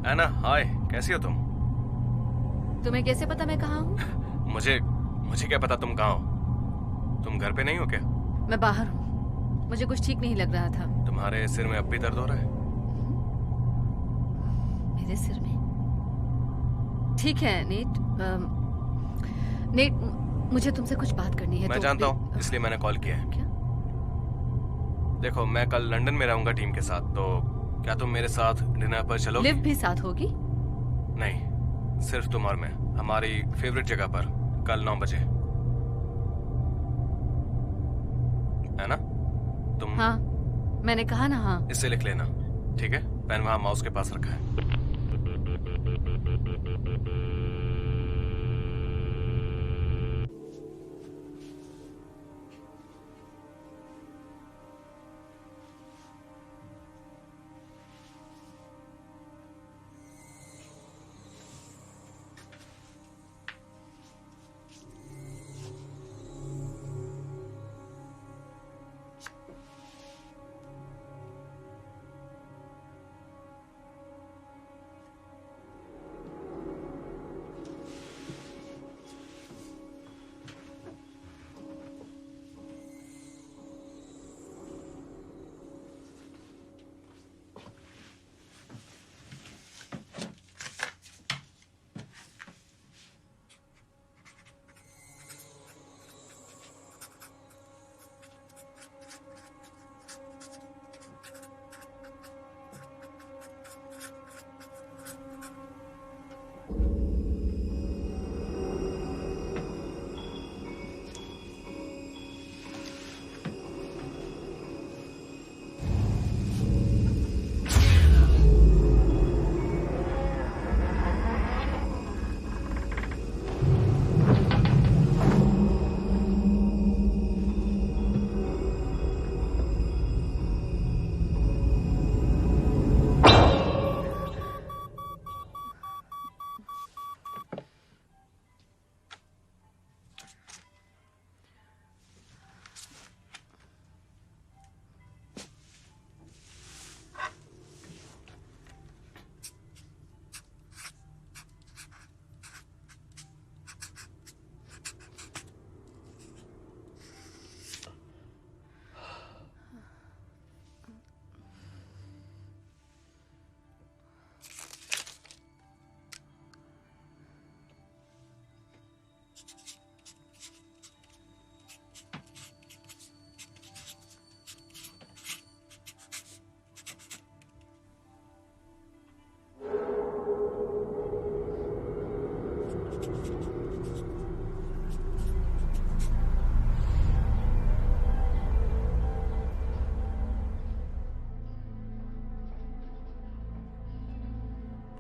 एना, हाय, कैसी हो तुम? तुम्हें कैसे पता मैं कहाँ हूँ? मुझे क्या पता तुम कहाँ हो? तुम घर पे नहीं हो क्या? मैं बाहर हूँ। मुझे कुछ ठीक नहीं लग रहा था। तुम्हारे सिर में अब भी दर्द हो रहा है? मेरे सिर में? ठीक है नेट। नेट, मुझे तुमसे कुछ बात करनी है। मैं जानता हूँ, इसलिए मैंने कॉल किया है। क्या? देखो, मैं कल लंदन में रहूंगा टीम के साथ, तो क्या तुम मेरे साथ डिनर पर चलोगी? लिव भी साथ होगी? नहीं, सिर्फ तुम और मैं, हमारी फेवरेट जगह पर, कल 9 बजे, है ना? तुम? हाँ, मैंने कहा ना हाँ। इससे लिख लेना, ठीक है? पेन वहां माउस के पास रखा है।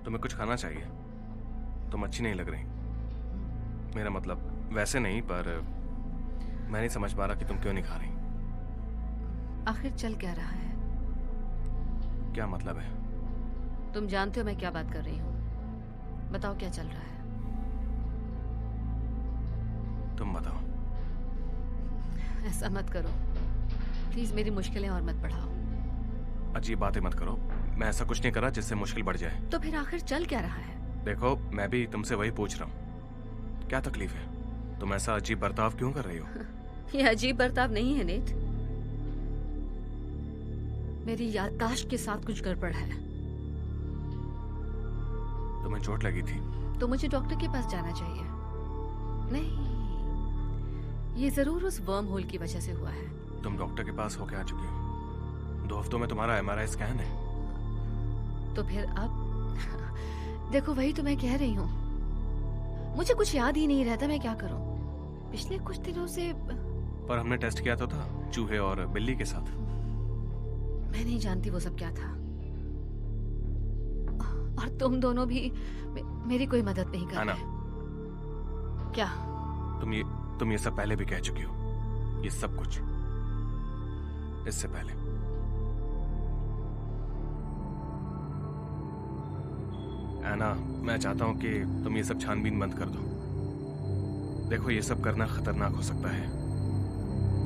तुम्हें कुछ खाना चाहिए, तुम अच्छी नहीं लग रही। मेरा मतलब वैसे नहीं, पर मैं नहीं समझ पा रहा कि तुम क्यों नहीं खा रही। आखिर चल क्या रहा है? क्या मतलब है? तुम जानते हो मैं क्या बात कर रही हूँ। बताओ क्या चल रहा है? तुम बताओ। ऐसा मत करो प्लीज, मेरी मुश्किलें और मत बढ़ाओ। अजीब बातें मत करो, मैं ऐसा कुछ नहीं करा जिससे मुश्किल बढ़ जाए। तो फिर आखिर चल क्या रहा है? देखो, मैं भी तुमसे वही पूछ रहा हूँ, क्या तकलीफ है? तुम ऐसा अजीब बर्ताव क्यों कर रही हो? ये अजीब बर्ताव नहीं है नेट, मेरी याददाश्त के साथ कुछ गड़बड़ है। तुम्हें चोट लगी थी? तो मुझे डॉक्टर के पास जाना चाहिए। नहीं, ये जरूर उस वर्म होल की वजह से हुआ है। तुम डॉक्टर के पास होके आ चुकी हो। 2 हफ्तों में तुम्हारा MRI स्कैन है। तो फिर अब देखो, वही तो मैं कह रही हूँ, मुझे कुछ याद ही नहीं रहता, मैं क्या करूँ? पिछले कुछ दिनों से। पर हमने टेस्ट किया तो था, चूहे और बिल्ली के साथ। मैं नहीं जानती वो सब क्या था, और तुम दोनों भी मेरी कोई मदद नहीं कर रहे। क्या? तुम ये सब पहले भी कह चुकी हो, ये सब कुछ इससे पहले। एना, मैं चाहता हूं कि तुम ये सब छानबीन बंद कर दो। देखो, ये सब करना खतरनाक हो सकता है।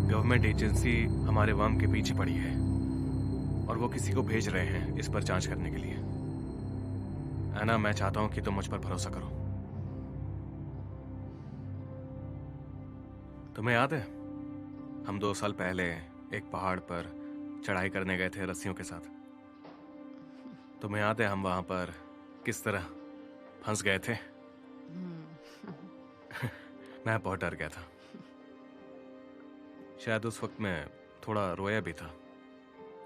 गवर्नमेंट एजेंसी हमारे वर्म के पीछे पड़ी है और वो किसी को भेज रहे हैं इस पर जांच करने के लिए। एना, मैं चाहता हूं कि तुम मुझ पर भरोसा करो। तुम्हें याद है हम 2 साल पहले एक पहाड़ पर चढ़ाई करने गए थे रस्सियों के साथ? तुम्हें याद है हम वहां पर किस तरह फंस गए थे? मैं बहुत डर गया था। शायद उस वक्त मैं थोड़ा रोया भी था।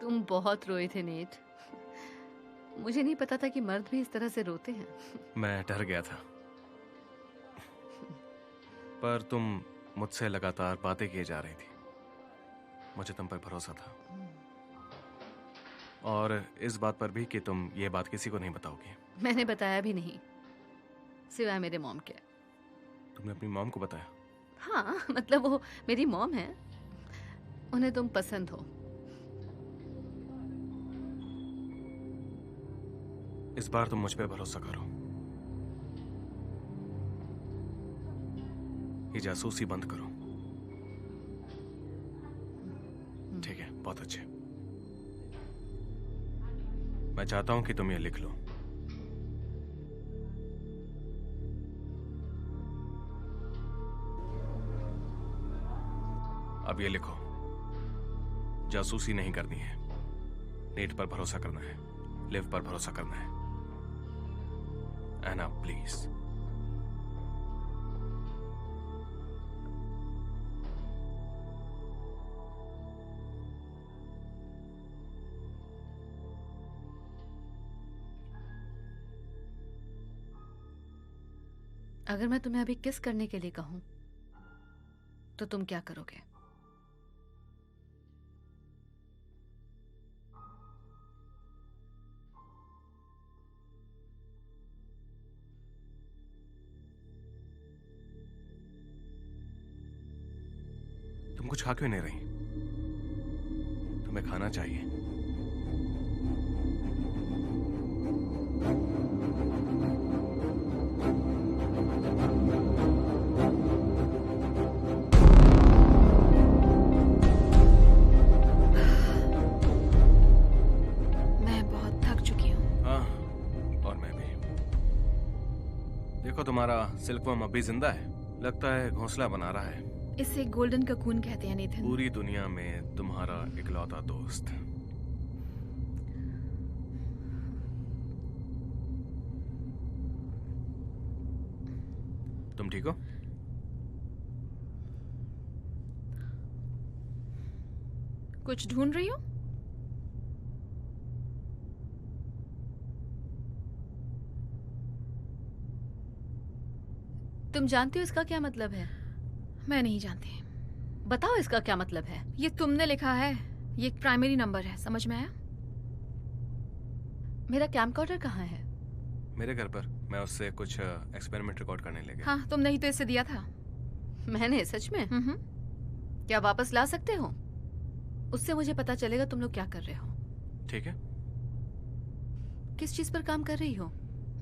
तुम बहुत रोए थे नेट। मुझे नहीं पता था कि मर्द भी इस तरह से रोते हैं। मैं डर गया था, पर तुम मुझसे लगातार बातें किए जा रही थी। मुझे तुम पर भरोसा था, और इस बात पर भी कि तुम ये बात किसी को नहीं बताओगी। मैंने बताया भी नहीं, सिवाय मेरे मॉम के। तुमने अपनी मॉम को बताया? हाँ, मतलब वो मेरी मॉम है, उन्हें तुम पसंद हो। इस बार तुम मुझ पे भरोसा करो। ये जासूसी बंद करो। ठीक है, बहुत अच्छे। मैं चाहता हूं कि तुम ये लिख लो। अब ये लिखो, जासूसी नहीं करनी है, नेट पर भरोसा करना है, लिव पर भरोसा करना है। एना, प्लीज। अगर मैं तुम्हें अभी किस करने के लिए कहूं तो तुम क्या करोगे? तुम कुछ खा क्यों नहीं रही? तुम्हें खाना चाहिए। मैं बहुत थक चुकी हूँ। हाँ, और मैं भी। देखो, तुम्हारा सिल्कवर्म अभी जिंदा है। लगता है घोंसला बना रहा है। इसे गोल्डन ककून कहते हैं नेथन। पूरी दुनिया में तुम्हारा इकलौता दोस्त। तुम ठीक हो? कुछ ढूंढ रही हो? तुम जानती हो इसका क्या मतलब है? मैं नहीं जानती। बताओ इसका क्या मतलब है? ये तुमने लिखा है। ये एक प्राइमरी नंबर है, समझ में आया? मेरा कैमकॉर्डर कहाँ है? मेरे घर पर। मैं उससे कुछ एक्सपेरिमेंट रिकॉर्ड करने ले गया। हाँ, तुमने ही तो इसे दिया था। मैंने? सच में? क्या वापस ला सकते हो? उससे मुझे पता चलेगा तुम लोग क्या कर रहे हो। ठीक है। किस चीज पर काम कर रही हो?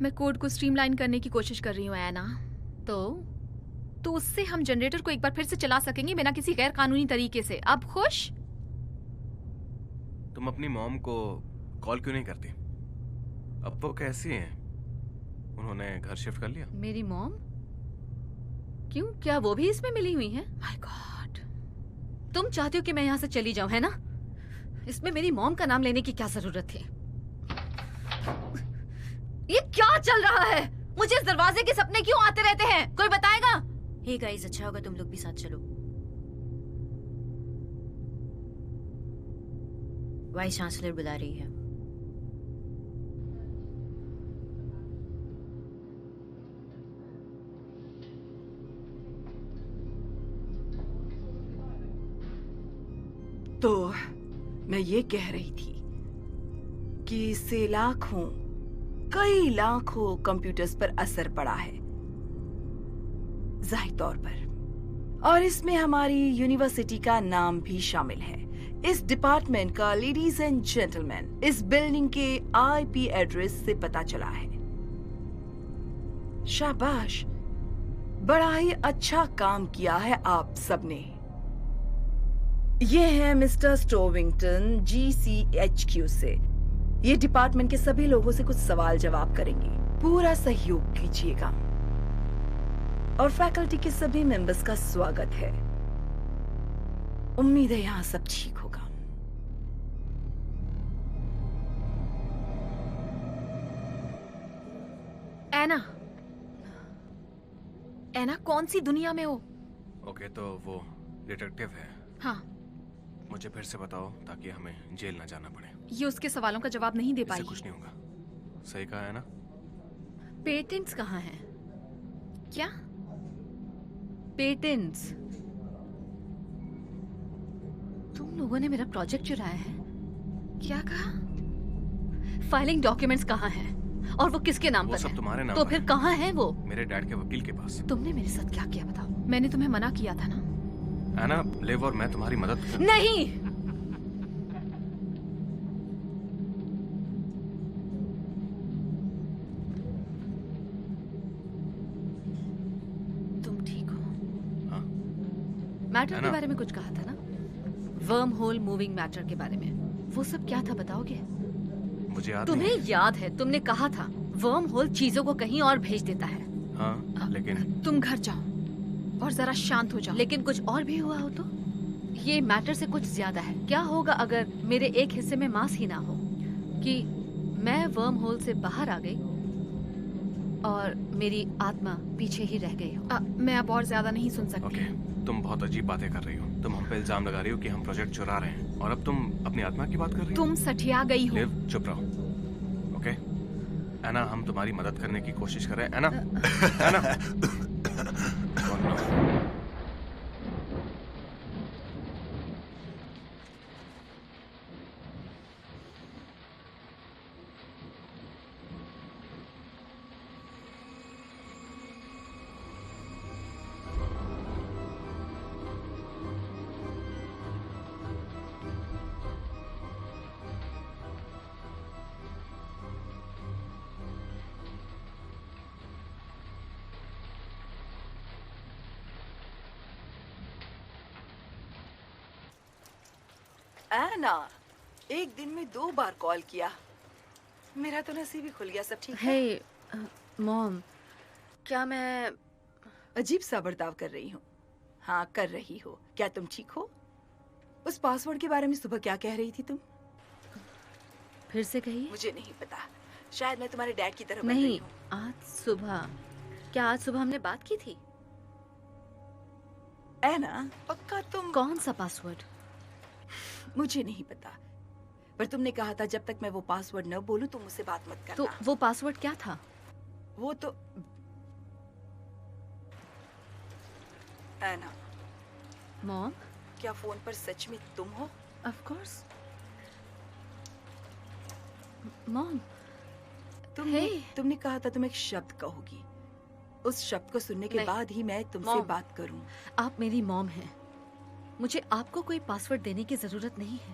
मैं कोड को स्ट्रीमलाइन करने की कोशिश कर रही हूँ एना। तो उससे हम जनरेटर को एक बार फिर से चला सकेंगे बिना किसी गैर कानूनी तरीके से। अब खुश? तुम अपनी मॉम को कॉल क्यों नहीं करती? अब वो कैसी हैं? उन्होंने घर शिफ्ट कर लिया? मेरी मॉम? क्यों, क्या वो भी इसमें मिली हुई है? My God. तुम चाहती हो कि मैं यहाँ से चली जाऊं, है ना? इसमें मेरी मॉम का नाम लेने की क्या जरूरत थी? ये क्या चल रहा है? मुझे इस दरवाजे के सपने क्यों आते रहते हैं? कोई बताएगा? हे गाइस, अच्छा होगा तुम लोग भी साथ चलो। वाइस चांसलर बुला रही है। तो मैं ये कह रही थी कि इससे कई लाखों कंप्यूटर्स पर असर पड़ा है, जाहिर तौर पर, और इसमें हमारी यूनिवर्सिटी का नाम भी शामिल है। इस डिपार्टमेंट का, लेडीज एंड जेंटलमैन, इस बिल्डिंग के आईपी एड्रेस से पता चला है। शाबाश, बड़ा ही अच्छा काम किया है आप सबने। ये है मिस्टर स्टोविंगटन, GCHQ से। ये डिपार्टमेंट के सभी लोगों से कुछ सवाल जवाब करेंगे। पूरा सहयोग कीजिएगा और फैकल्टी के सभी मेंबर्स का स्वागत है। उम्मीद है यहाँ सब ठीक होगा। एना, एना कौन सी दुनिया में हो? ओके, तो वो डिटेक्टिव है। हाँ, मुझे फिर से बताओ ताकि हमें जेल ना जाना पड़े। ये उसके सवालों का जवाब नहीं दे इससे पाई। कुछ नहीं होगा। सही कहा है ना? पेटेंट्स कहाँ हैं? क्या? पेटेंट्स। तुम लोगों ने मेरा प्रोजेक्ट चुराया है। क्या कहा? फाइलिंग डॉक्यूमेंट्स कहाँ हैं? और वो किसके नाम वो पर सब है? तुम्हारे नाम तो पर फिर है। कहाँ है वो? मेरे डैड के वकील के पास। तुमने मेरे साथ क्या किया बताओ? मैंने तुम्हें मना किया था ना। एना, लिव और मैं तुम्हारी मदद कर... नहीं। तुम ठीक हो? हाँ? मैटर है के ना? बारे में कुछ कहा था ना? वर्म होल मूविंग मैटर के बारे में। वो सब क्या था बताओगे? मुझे याद तुम्हें नहीं याद है तुमने कहा था वर्म होल चीजों को कहीं और भेज देता है। है। हाँ, लेकिन तुम घर जाओ और जरा शांत हो जाओ। लेकिन कुछ और भी हुआ हो तो? ये मैटर से कुछ ज्यादा है। क्या होगा अगर मेरे एक हिस्से में मांस ही ना हो, कि मैं वर्म होल से बाहर आ गई और मेरी आत्मा पीछे ही रह गई हो? मैं अब और ज्यादा नहीं सुन सकती। ओके, तुम बहुत अजीब बातें कर रही हो। तुम हम पे इल्जाम लगा रही हो कि हम प्रोजेक्ट चुरा रहे हैं, और अब तुम अपनी आत्मा की बात कर रही हो। तुम सठिया गई हो। लिव, चुप रहो। ओके एना, हम तुम्हारी मदद करने की कोशिश कर रहे हैं। एना, एना। Oh, no. एना, एक दिन में 2 बार कॉल किया। मेरा तो नसीब ही खुल गया। सब ठीक है? हे मॉम, क्या मैं अजीब सा बर्ताव कर रही हूँ। हाँ, कर रही हो। क्या तुम ठीक हो? उस पासवर्ड के बारे में सुबह क्या कह रही थी तुम? फिर से कहिए? मुझे नहीं पता। शायद मैं तुम्हारे डैड की तरह बन रही नहीं, हूँ। आज सुबह। क्या आज सुबह हमने बात की थी? एना, पक्का तुम... कौन सा पासवर्ड? मुझे नहीं पता, पर तुमने कहा था जब तक मैं वो पासवर्ड न बोलूं तुम मुझसे बात मत करना। तो वो पासवर्ड क्या था? वो तो... एना, मॉम, क्या फोन पर सच में तुम हो? Of course. मॉम, तुमने कहा था तुम एक शब्द कहोगी। उस शब्द को सुनने के नहीं। बाद ही मैं तुमसे मॉम, बात करूं। आप मेरी मॉम हैं। मुझे आपको कोई पासवर्ड देने की जरूरत नहीं है।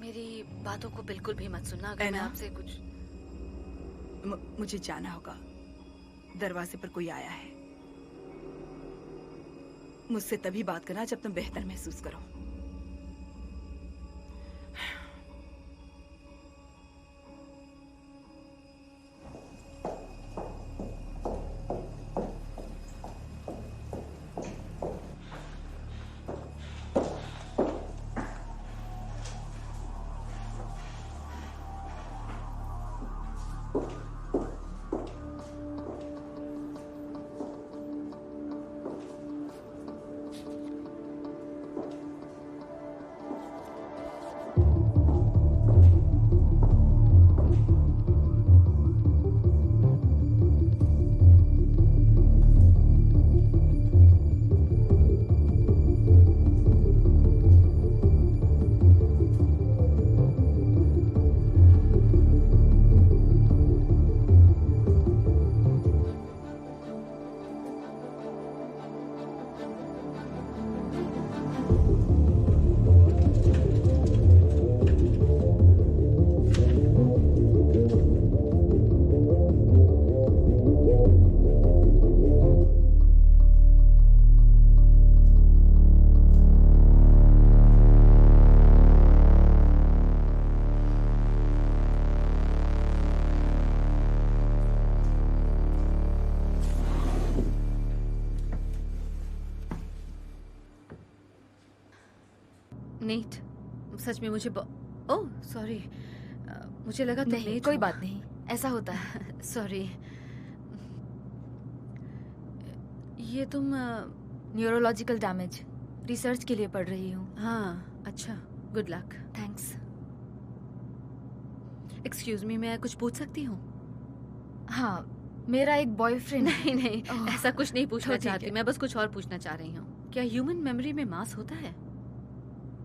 मेरी बातों को बिल्कुल भी मत सुनना। अगर मैं एना? आपसे कुछ... मुझे जाना होगा। दरवाजे पर कोई आया है। मुझसे तभी बात करना जब तुम बेहतर महसूस करो। नेट, सच में मुझे ओह सॉरी, मुझे लगा तुम नहीं, नेट कोई हो। बात नहीं, ऐसा होता है। सॉरी। ये तुम न्यूरोलॉजिकल डैमेज रिसर्च के लिए पढ़ रही हूँ। हाँ, अच्छा, good luck. Thanks. Excuse me, मैं कुछ पूछ सकती हूँ? हाँ, मेरा एक बॉयफ्रेंड। नहीं नहीं, ओह, ऐसा कुछ नहीं पूछना तो ठीक चाहती, है। मैं बस कुछ और पूछना चाह रही हूँ। क्या ह्यूमन मेमोरी में मास होता है?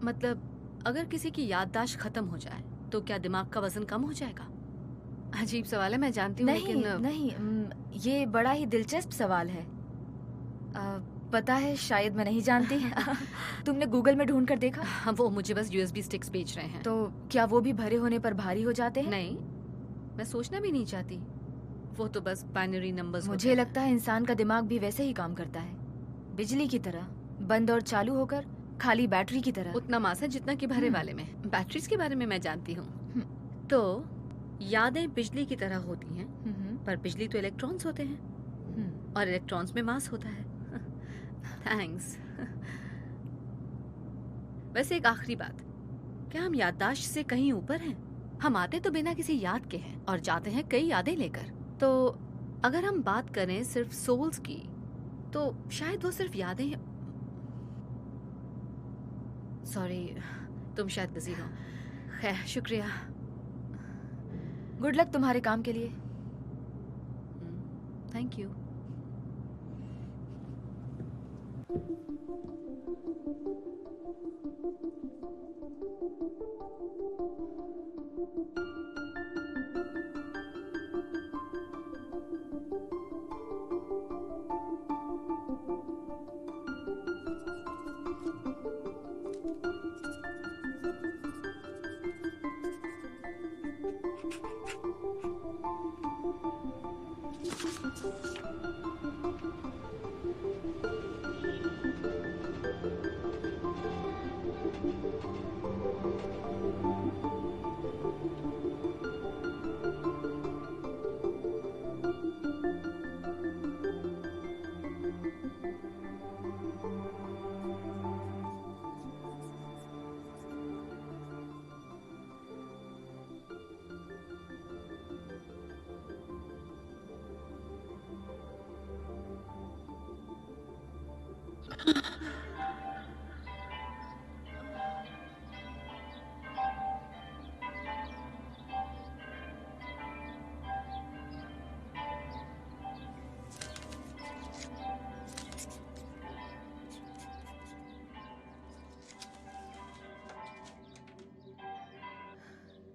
मतलब अगर किसी की याददाश्त खत्म हो जाए तो क्या दिमाग का वजन कम हो जाएगा? अजीब सवाल है, मैं जानती हूँ, नहीं लेकिन नहीं, ये बड़ा ही दिलचस्प सवाल है। पता है, शायद मैं नहीं जानती। तुमने गूगल में ढूंढ कर देखा? हाँ, वो मुझे बस यूएसबी स्टिक्स बेच रहे हैं। तो क्या वो भी भरे होने पर भारी हो जाते हैं? नहीं, मैं सोचना भी नहीं चाहती, वो तो बस बाइनरी नंबर्स होते मुझे हैं। लगता है इंसान का दिमाग भी वैसे ही काम करता है, बिजली की तरह, बंद और चालू होकर, खाली बैटरी की तरह। उतना मास है जितना कि भरे वाले में। बैटरीज के बारे में मैं जानती हूँ। तो यादें बिजली की तरह होती हैं, पर बिजली तो इलेक्ट्रॉन्स होते हैं और इलेक्ट्रॉन्स में मास होता है। थैंक्स। वैसे एक आखिरी बात, क्या हम याददाश्त से कहीं ऊपर हैं? हम आते तो बिना किसी याद के हैं और जाते हैं कई यादें लेकर। तो अगर हम बात करें सिर्फ सोल्स की, तो शायद वो सिर्फ यादें हैं। सॉरी, तुम शायद बिजी हो। खैर, शुक्रिया। गुड लक तुम्हारे काम के लिए। Thank you.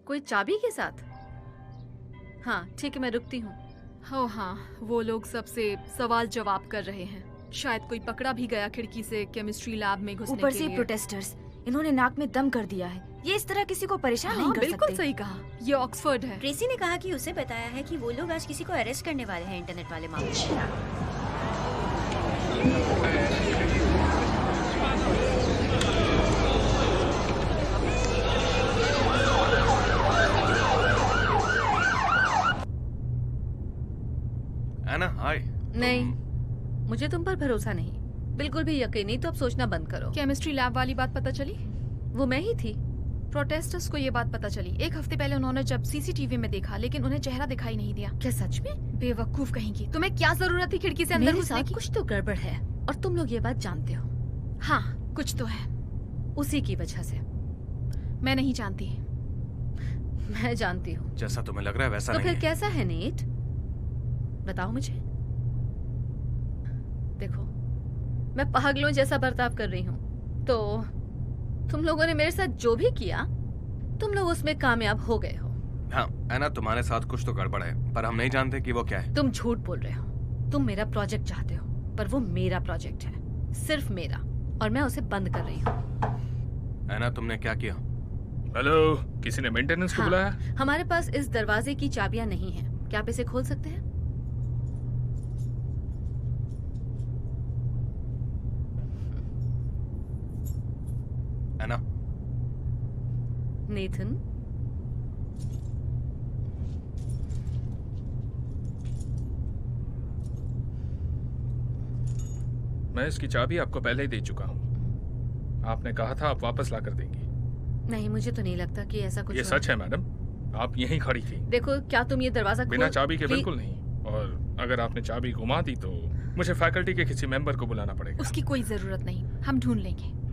कोई चाबी के साथ? हाँ ठीक है, मैं रुकती हूँ। हो हाँ, वो लोग सबसे सवाल जवाब कर रहे हैं। शायद कोई पकड़ा भी गया खिड़की से केमिस्ट्री लैब में घुसने ऊपर के से लिए। प्रोटेस्टर्स, इन्होंने नाक में दम कर दिया है। ये इस तरह किसी को परेशान हाँ, नहीं कर बिल्कुल सकते। सही कहा, ये ऑक्सफोर्ड है। ट्रेसी ने कहा कि उसे बताया है कि वो लोग आज किसी को अरेस्ट करने वाले हैं इंटरनेट वाले मामले में। एना, हाय। नहीं, मुझे तुम पर भरोसा नहीं, बिल्कुल भी यकीन नहीं। तो अब सोचना बंद करो। केमिस्ट्री लैब वाली बात पता चली? वो मैं ही थी। प्रोटेस्टर्स को ये बात पता चली 1 हफ्ते पहले, उन्होंने जब सीसीटीवी में देखा, लेकिन उन्हें चेहरा दिखाई नहीं दिया। क्या सच में? बेवकूफ कहेंगी, तुम्हें क्या जरूरत थी खिड़की से अंदर मेरे घुसने साथ की? कुछ तो गड़बड़ है और तुम लोग ये बात जानते हो। हाँ, कुछ तो है। उसी की वजह से। मैं नहीं जानती। मैं जानती हूँ। जैसा तुम्हें लग रहा है वैसा तो नहीं फिर है। कैसा है नेट? बताओ मुझे। देखो, मैं पागलों जैसा बर्ताव कर रही हूँ, तो तुम लोगों ने मेरे साथ जो भी किया, तुम लोग उसमें कामयाब हो गए हो। हाँ एना, तुम्हारे साथ कुछ तो गड़बड़ है, पर हम नहीं जानते कि वो क्या है। तुम झूठ बोल रहे हो। तुम मेरा प्रोजेक्ट चाहते हो, पर वो मेरा प्रोजेक्ट है, सिर्फ मेरा, और मैं उसे बंद कर रही हूँ। एना, तुमने क्या किया? हेलो, किसी ने मेंटेनेंस को हाँ, बुलाया? हमारे पास इस दरवाजे की चाबियां नहीं हैं। क्या आप इसे खोल सकते हैं? एना, नेथन, मैं इसकी चाबी आपको पहले ही दे चुका हूँ। आपने कहा था आप वापस ला कर देंगी। नहीं, मुझे तो नहीं लगता कि ऐसा कुछ ये हुआ। सच है मैडम, आप यहीं खड़ी थी। देखो, क्या तुम ये दरवाजा बिना चाबी के प्लीज- बिल्कुल नहीं। और अगर आपने चाबी घुमा दी तो मुझे फैकल्टी के किसी मेंबर को बुलाना पड़ेगा। उसकी कोई जरूरत नहीं, हम ढूंढ लेंगे।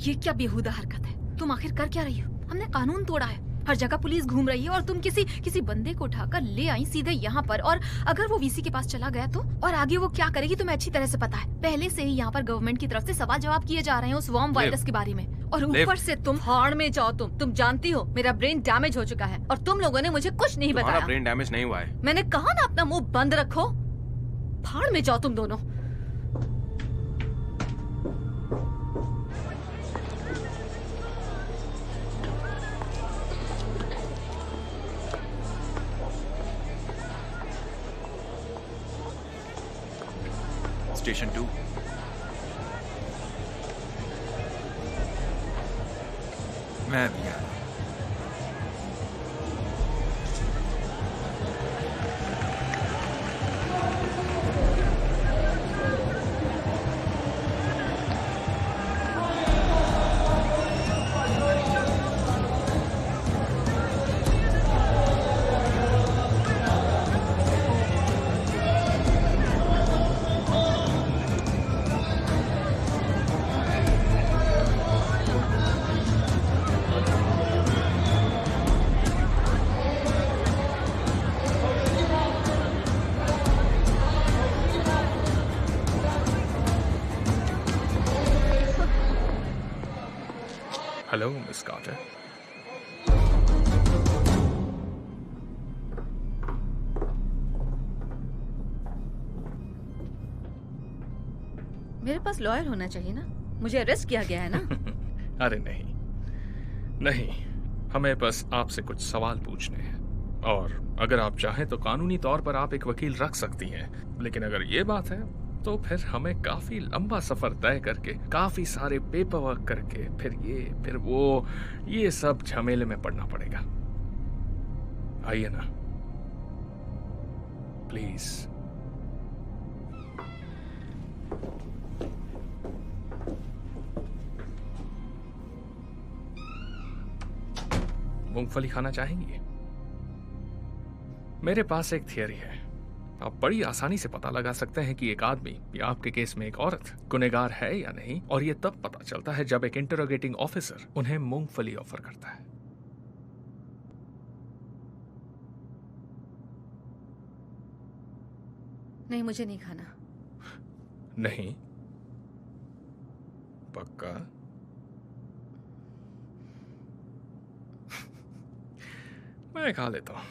ये क्या बेहुदा हरकत है? तुम आखिर कर क्या रही हो? हमने कानून तोड़ा है, हर जगह पुलिस घूम रही है और तुम किसी बंदे को उठाकर ले आई सीधे यहाँ पर। और अगर वो वीसी के पास चला गया तो? और आगे वो क्या करेगी तुम्हें अच्छी तरह से पता है। पहले से ही यहाँ पर गवर्नमेंट की तरफ से सवाल जवाब किए जा रहे हैं उस वर्म वायरस के बारे में। और ऊपर से तुम हाड़ में जाओ। तुम जानती हो मेरा ब्रेन डैमेज हो चुका है और तुम लोगों ने मुझे कुछ नहीं तुम्हारा बताया। ब्रेन डैमेज नहीं हुआ है। मैंने कहा ना अपना मुंह बंद रखो। फाड़ में जाओ तुम दोनों। स्टेशन 2। मैं भी आ रहा हूं। Hello Miss Carter. मेरे पास लॉयर होना चाहिए ना। मुझे अरेस्ट किया गया है ना। अरे नहीं नहीं, हमें बस आपसे कुछ सवाल पूछने हैं और अगर आप चाहें तो कानूनी तौर पर आप एक वकील रख सकती हैं। लेकिन अगर ये बात है तो फिर हमें काफी लंबा सफर तय करके, काफी सारे पेपर वर्क करके, फिर वो ये सब झमेले में पड़ना पड़ेगा। आइए ना प्लीज। मूंगफली खाना चाहेंगी? मेरे पास एक थियरी है। आप बड़ी आसानी से पता लगा सकते हैं कि एक आदमी या आपके केस में एक औरत गुनहगार है या नहीं, और ये तब पता चलता है जब एक इंटरोगेटिंग ऑफिसर उन्हें मूंगफली ऑफर करता है। नहीं, मुझे नहीं खाना। नहीं? पक्का? मैं खा लेता हूं।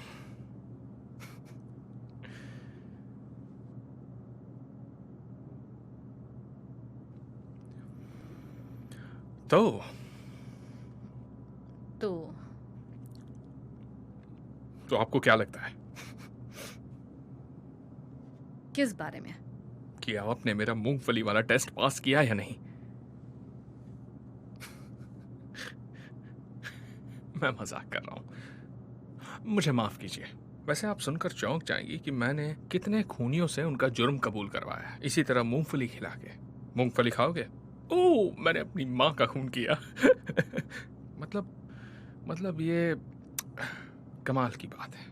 तो आपको क्या लगता है किस बारे में? कि आपने मेरा मूंगफली वाला टेस्ट पास किया या नहीं? मैं मजाक कर रहा हूं, मुझे माफ कीजिए। वैसे आप सुनकर चौंक जाएंगी कि मैंने कितने खूनियों से उनका जुर्म कबूल करवाया है, इसी तरह मूंगफली खिला के। मूंगफली खाओगे? ओह, मैंने अपनी माँ का खून किया। मतलब ये कमाल की बात है।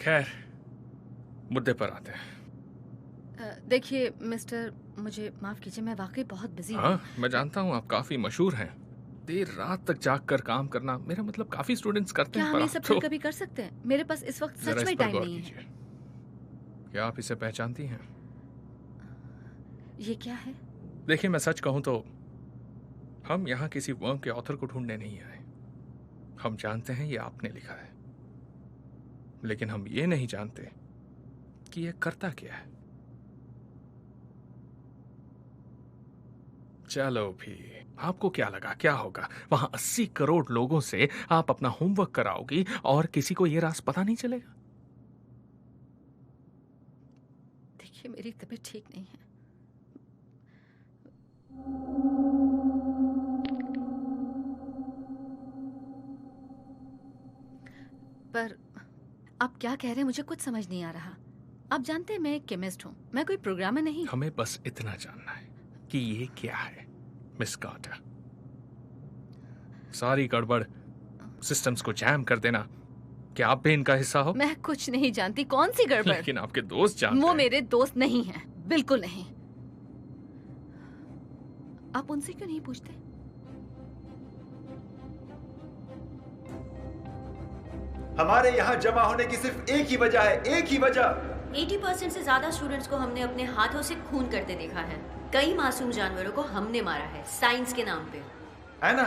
खैर, मुद्दे पर आते हैं। देखिए मिस्टर, मुझे माफ कीजिए, मैं वाकई बहुत बिजी हूँ। हाँ, मैं जानता हूँ आप काफी मशहूर हैं। देर रात तक जाग कर काम करना, मेरा मतलब काफी स्टूडेंट्स करते क्या हैं, हम पर ये आप सब तो कभी कर सकते हैं? मेरे पास इस वक्त जरा सच इस में पर टाइम गौर नहीं है। कीजिए। क्या आप इसे पहचानती हैं? ये क्या है? देखिए, मैं सच कहूं तो हम यहाँ किसी वर्म के ऑथर को ढूंढने नहीं आए। हम जानते हैं ये आपने लिखा है, लेकिन हम ये नहीं जानते कि ये करता क्या है। चलो भी, आपको क्या लगा क्या होगा? वहां 80 करोड़ लोगों से आप अपना होमवर्क कराओगी और किसी को ये राज पता नहीं चलेगा? देखिए, मेरी तबीयत ठीक नहीं है। पर आप क्या कह रहे हैं मुझे कुछ समझ नहीं आ रहा। आप जानते हैं मैं एक केमिस्ट हूँ, मैं कोई प्रोग्रामर नहीं। हमें बस इतना जानना है कि ये क्या है मिस कार्टर। सारी गड़बड़ सिस्टम्स को जैम कर देना, क्या आप भी इनका हिस्सा हो? मैं कुछ नहीं जानती। कौन सी गड़बड़? लेकिन आपके दोस्त जानते वो हैं। मेरे दोस्त नहीं हैं, बिल्कुल नहीं। आप उनसे क्यों नहीं पूछते? हमारे यहाँ जमा होने की सिर्फ एक ही वजह है, एक ही वजह। 80% से ज्यादा स्टूडेंट्स को हमने अपने हाथों से खून करते देखा है। कई मासूम जानवरों को हमने मारा है साइंस के नाम पे। एना,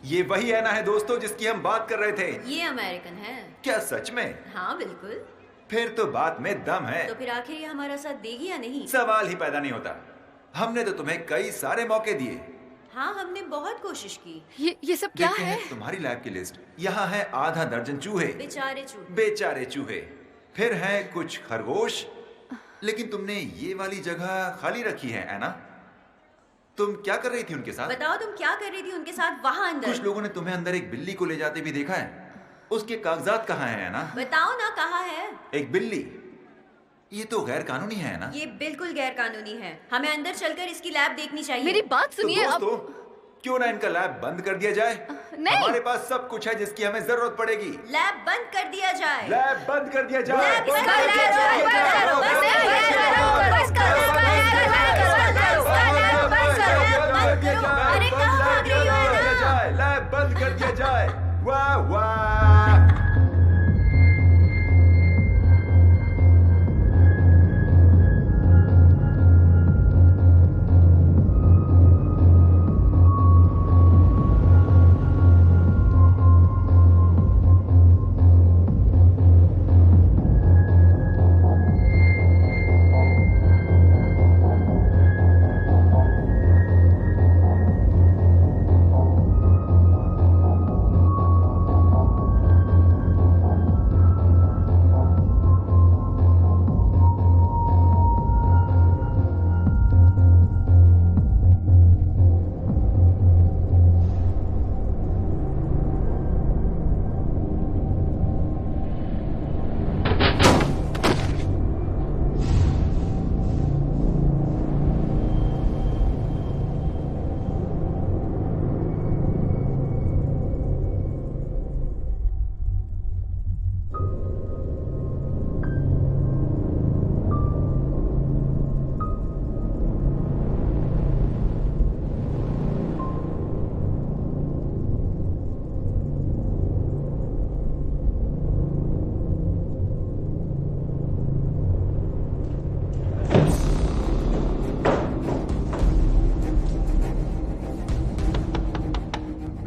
ये वही एना है दोस्तों जिसकी हम बात कर रहे थे। ये अमेरिकन है। क्या सच में? हाँ बिल्कुल। फिर तो बात में दम है। तो फिर आखिर ये हमारा साथ देगी या नहीं? सवाल ही पैदा नहीं होता। हमने तो तुम्हें कई सारे मौके दिए। हाँ हमने बहुत कोशिश की। ये सब क्या है? तुम्हारी लैब की लिस्ट। यहाँ है आधा दर्जन चूहे। बेचारे चूहे। बेचारे चूहे। फिर है कुछ खरगोश। लेकिन तुमने ये वाली जगह खाली रखी है एना। तुम क्या कर रही थी उनके साथ? बताओ तुम क्या कर रही थी उनके साथ वहाँ अंदर? कुछ लोगों ने तुम्हें अंदर एक बिल्ली को ले जाते भी देखा है। उसके कागजात कहाँ हैं एना? बताओ ना कहाँ है? एक बिल्ली। ये तो गैर कानूनी है ना? ये बिल्कुल गैर कानूनी है। हमें अंदर चलकर इसकी लैब देखनी चाहिए। मेरी बात सुनिए। तो दोस्तों, क्यों ना इनका लैब बंद कर दिया जाए? नहीं। हमारे पास सब कुछ है जिसकी हमें जरूरत पड़ेगी। लैब बंद कर दिया जाए। लैब बंद कर दिया जाए। लैब बंद कर दिया जाए। वाह वाह।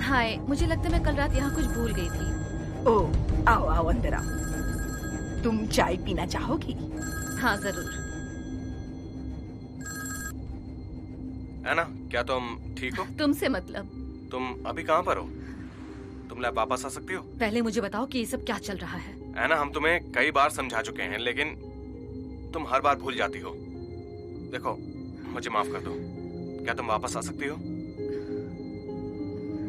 हाय, मुझे लगता है मैं कल रात यहाँ कुछ भूल गई थी। ओह, आओ आओ अंदर आओ। तुम चाय पीना चाहोगी? हाँ जरूर। एना, क्या तुम ठीक हो? तुमसे मतलब? तुम अभी कहाँ पर हो? तुम लैब वापस आ सकती हो? पहले मुझे बताओ कि ये सब क्या चल रहा है। एना, हम तुम्हें कई बार समझा चुके हैं, लेकिन तुम हर बार भूल जाती हो। देखो, मुझे माफ कर दो। क्या तुम वापस आ सकती हो?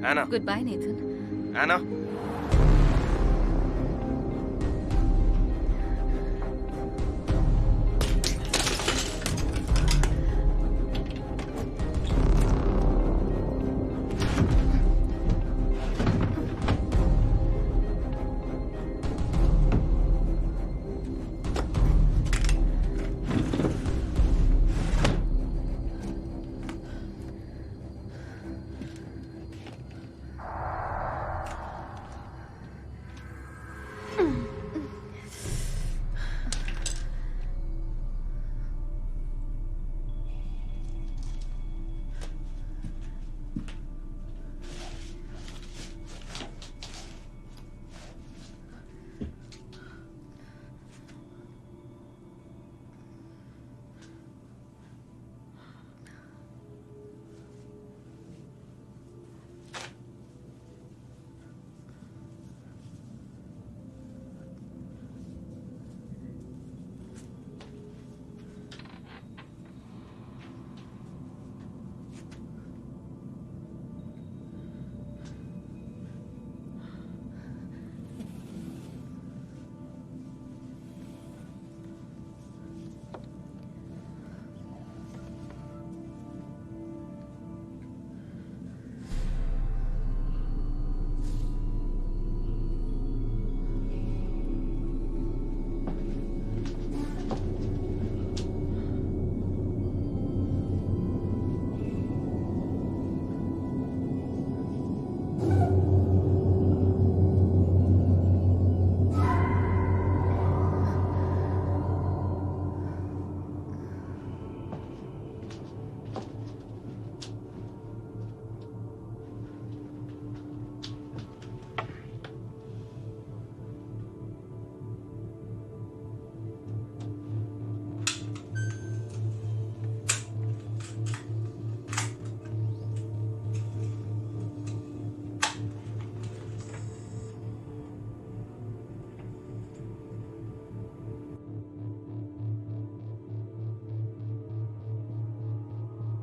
Anna. Good bye Nathan. Anna.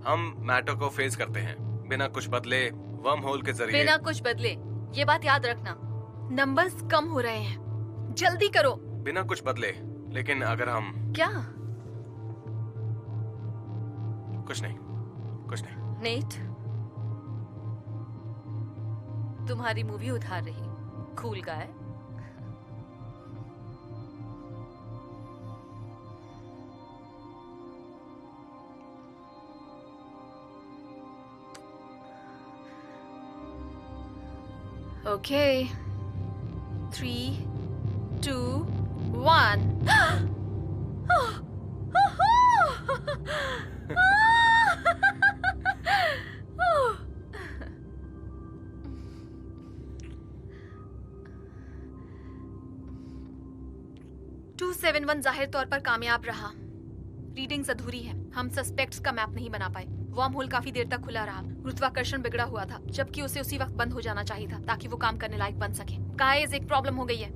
हम मैटर को फेस करते हैं बिना कुछ बदले, वर्म होल के जरिए। बिना कुछ बदले, ये बात याद रखना। नंबर्स कम हो रहे हैं, जल्दी करो। बिना कुछ बदले, लेकिन अगर हम क्या? कुछ नहीं। नेट, तुम्हारी मूवी उधार रही। Cool guy. Okay. 3, 2, 1. जाहिर तौर पर कामयाब रहा। रीडिंग्स अधूरी है, हम सस्पेक्ट्स का मैप नहीं बना पाए। वर्म होल काफी देर तक खुला रहा, गुरुत्वाकर्षण बिगड़ा हुआ था, जबकि उसे उसी वक्त बंद हो जाना चाहिए था ताकि वो काम करने लायक बन सके। गाइस, एक प्रॉब्लम हो गई है।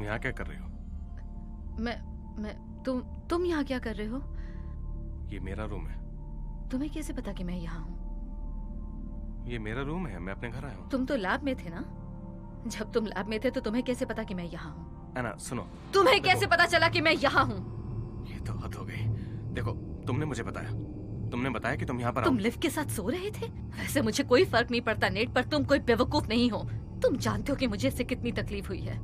यहाँ क्या कर रही हो? तुम यहाँ क्या कर रहे हो? ये मेरा रूम है। तुम्हें कैसे पता कि मैं यहाँ हूँ? ये मेरा रूम है, मैं अपने घर आया हूँ। तुम तो लैब में थे ना? जब तुम लैब में थे तो तुम्हें कैसे पता कि मैं यहाँ हूँ? ऐना, सुनो। तुम्हें कैसे पता चला कि मैं यहाँ हूँ? ये तो हद हो गई। देखो, तुमने मुझे बताया, तुमने बताया कि तुम यहाँ पर तुम लिफ्ट के साथ सो रहे थे? वैसे मुझे कोई फर्क नहीं पड़ता नेट, पर तुम कोई बेवकूफ नहीं हो। तुम जानते हो कि मुझे इससे कितनी तकलीफ हुई है।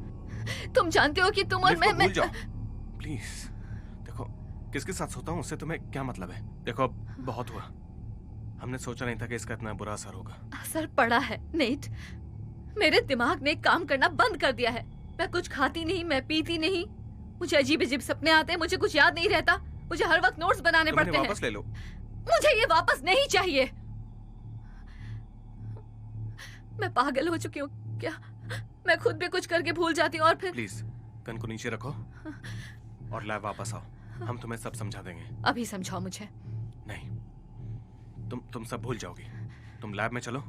तुम जानते हो कि तुम और मैं भूल जाओ प्लीज। देखो, किसके साथ सोता हूँ उससे तुम्हें क्या मतलब है? देखो, अब बहुत हुआ। हमने सोचा नहीं था कि इसका इतना बुरा असर होगा। असर पड़ा है नेट। मेरे दिमाग ने काम करना बंद कर दिया है। मैं कुछ खाती नहीं, मैं पीती नहीं, मुझे अजीब अजीब सपने आते हैं, मुझे कुछ याद नहीं रहता, मुझे हर वक्त नोट्स बनाने पड़ते हैं। वापस ले लो। मुझे ये वापस नहीं चाहिए। मैं पागल हो चुकी हूँ क्या? मैं खुद भी कुछ करके भूल जाती हूँ और फिर। प्लीज गन को नीचे रखो और लैब वापस आओ, हम तुम्हें सब समझा देंगे। अभी समझाओ मुझे। नहीं, तुम सब भूल जाओगी। तुम लैब में चलो,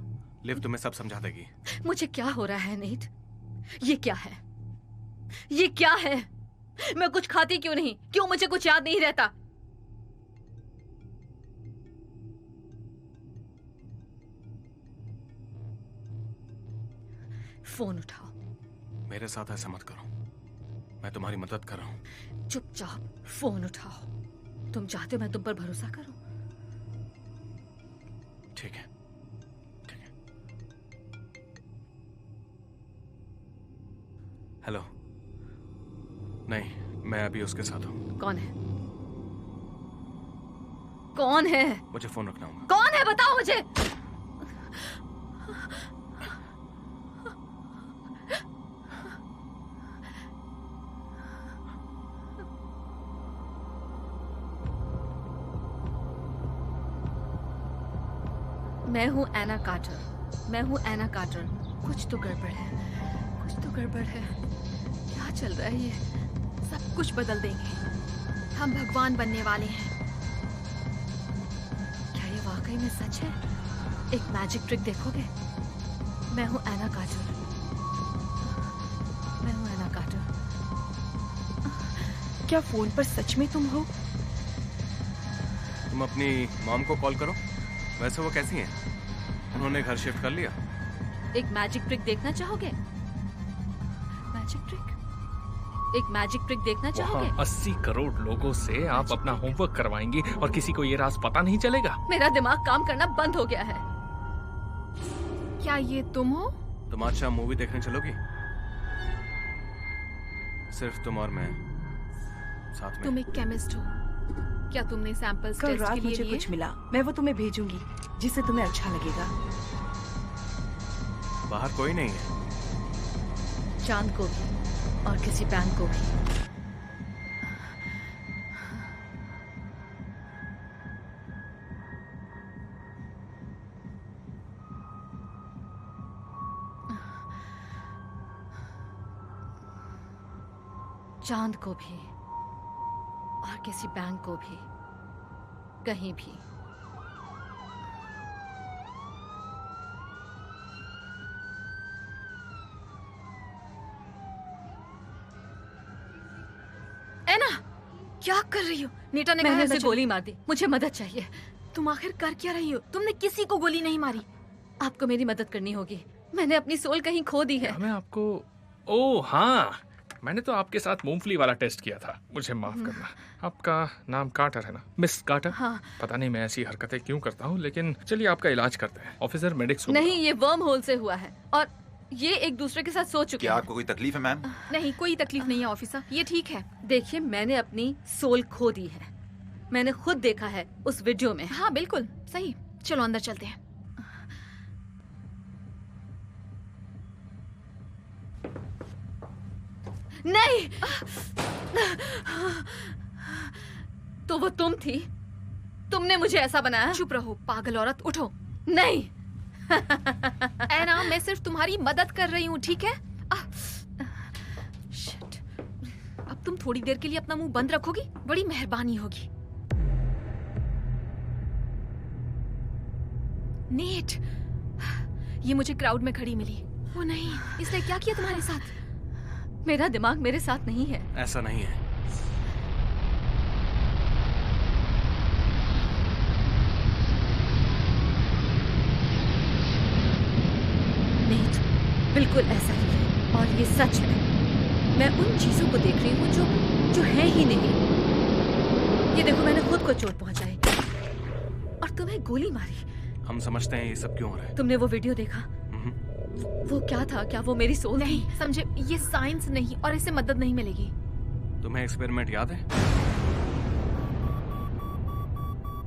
लिव तुम्हें सब समझा देगी। मुझे क्या हो रहा है नीट? ये क्या है? ये क्या है? मैं कुछ खाती क्यों नहीं? क्यों मुझे कुछ याद नहीं रहता? फोन उठाओ। मेरे साथ ऐसा मत करो, मैं तुम्हारी मदद कर रहा हूँ। चुपचाप फोन उठाओ। तुम चाहते हो मैं तुम पर भरोसा करूं? ठीक है, ठीक है। हेलो। नहीं, मैं अभी उसके साथ हूँ। कौन है? कौन है? मुझे फोन रखना होगा। कौन है बताओ मुझे। मैं हूँ एना कार्टर। मैं हूँ एना कार्टर। कुछ तो गड़बड़ है, कुछ तो गड़बड़ है। क्या चल रहा है ये? सब कुछ बदल देंगे, हम भगवान बनने वाले हैं। क्या ये वाकई में सच है? एक मैजिक ट्रिक देखोगे? मैं हूँ एना कार्टर। मैं हूँ एना कार्टर। क्या फोन पर सच में तुम हो? तुम अपनी मॉम को कॉल करो। वैसे वो कैसी हैं? उन्होंने घर शिफ्ट कर लिया। एक मैजिक ट्रिक देखना चाहोगे? Magic trick? एक मैजिक ट्रिक देखना चाहोगे? 80 करोड़ लोगों से आप अपना होमवर्क करवाएंगी और किसी को ये राज पता नहीं चलेगा? मेरा दिमाग काम करना बंद हो गया है। क्या ये तुम हो? तुम आज शाम मूवी देखने चलोगी? सिर्फ तुम और मैं साथ में। तुम एक केमिस्ट हो। क्या तुमने सैंपल्स कल टेस्ट रात के लिए मुझे लिए? कुछ मिला, मैं वो तुम्हें भेजूंगी जिससे तुम्हें अच्छा लगेगा। बाहर कोई नहीं है। चांद को भी और किसी बैंक को भी। चांद को भी और किसी बैंक को भी, कहीं भी। एना, क्या कर रही हो? नीता ने कहा मैंने है उसे बचो। गोली मार दी, मुझे मदद चाहिए। तुम आखिर कर क्या रही हो? तुमने किसी को गोली नहीं मारी। आपको मेरी मदद करनी होगी, मैंने अपनी सोल कहीं खो दी है। मैं आपको, ओह हाँ, मैंने तो आपके साथ मूंगफली वाला टेस्ट किया था, मुझे माफ करना। आपका नाम कार्टर है ना, मिस कार्टर? हाँ। पता नहीं मैं ऐसी हरकतें क्यों करता हूँ, लेकिन चलिए आपका इलाज करते हैं। ऑफिसर मेडिक्स को नहीं, ये वर्म होल से हुआ है और ये एक दूसरे के साथ सो चुके क्या हैं। आपको कोई तकलीफ है मैम? नहीं, कोई तकलीफ नहीं है ऑफिसर, ये ठीक है। देखिए, मैंने अपनी सोल खो दी है, मैंने खुद देखा है उस वीडियो में। हाँ बिल्कुल सही, चलो अंदर चलते हैं। नहीं, तो वो तुम थी, तुमने मुझे ऐसा बनाया। चुप रहो पागल औरत, उठो। नहीं। एना, मैं सिर्फ तुम्हारी मदद कर रही हूँ, ठीक है? शिट। अब तुम थोड़ी देर के लिए अपना मुंह बंद रखोगी? बड़ी मेहरबानी होगी। नेट, ये मुझे क्राउड में खड़ी मिली। वो नहीं, इसने क्या किया तुम्हारे साथ? मेरा दिमाग मेरे साथ नहीं है। ऐसा नहीं है। नेट, बिल्कुल ऐसा ही है और ये सच है। मैं उन चीजों को देख रही हूँ जो है ही नहीं। ये देखो, मैंने खुद को चोट पहुंचाई और तुम्हें गोली मारी। हम समझते हैं ये सब क्यों हो रहा है। तुमने वो वीडियो देखा? वो क्या था? क्या वो मेरी सोल नहीं, थी? समझे, ये साइंस नहीं और इससे मदद नहीं मिलेगी। तुम्हें एक्सपेरिमेंट याद है?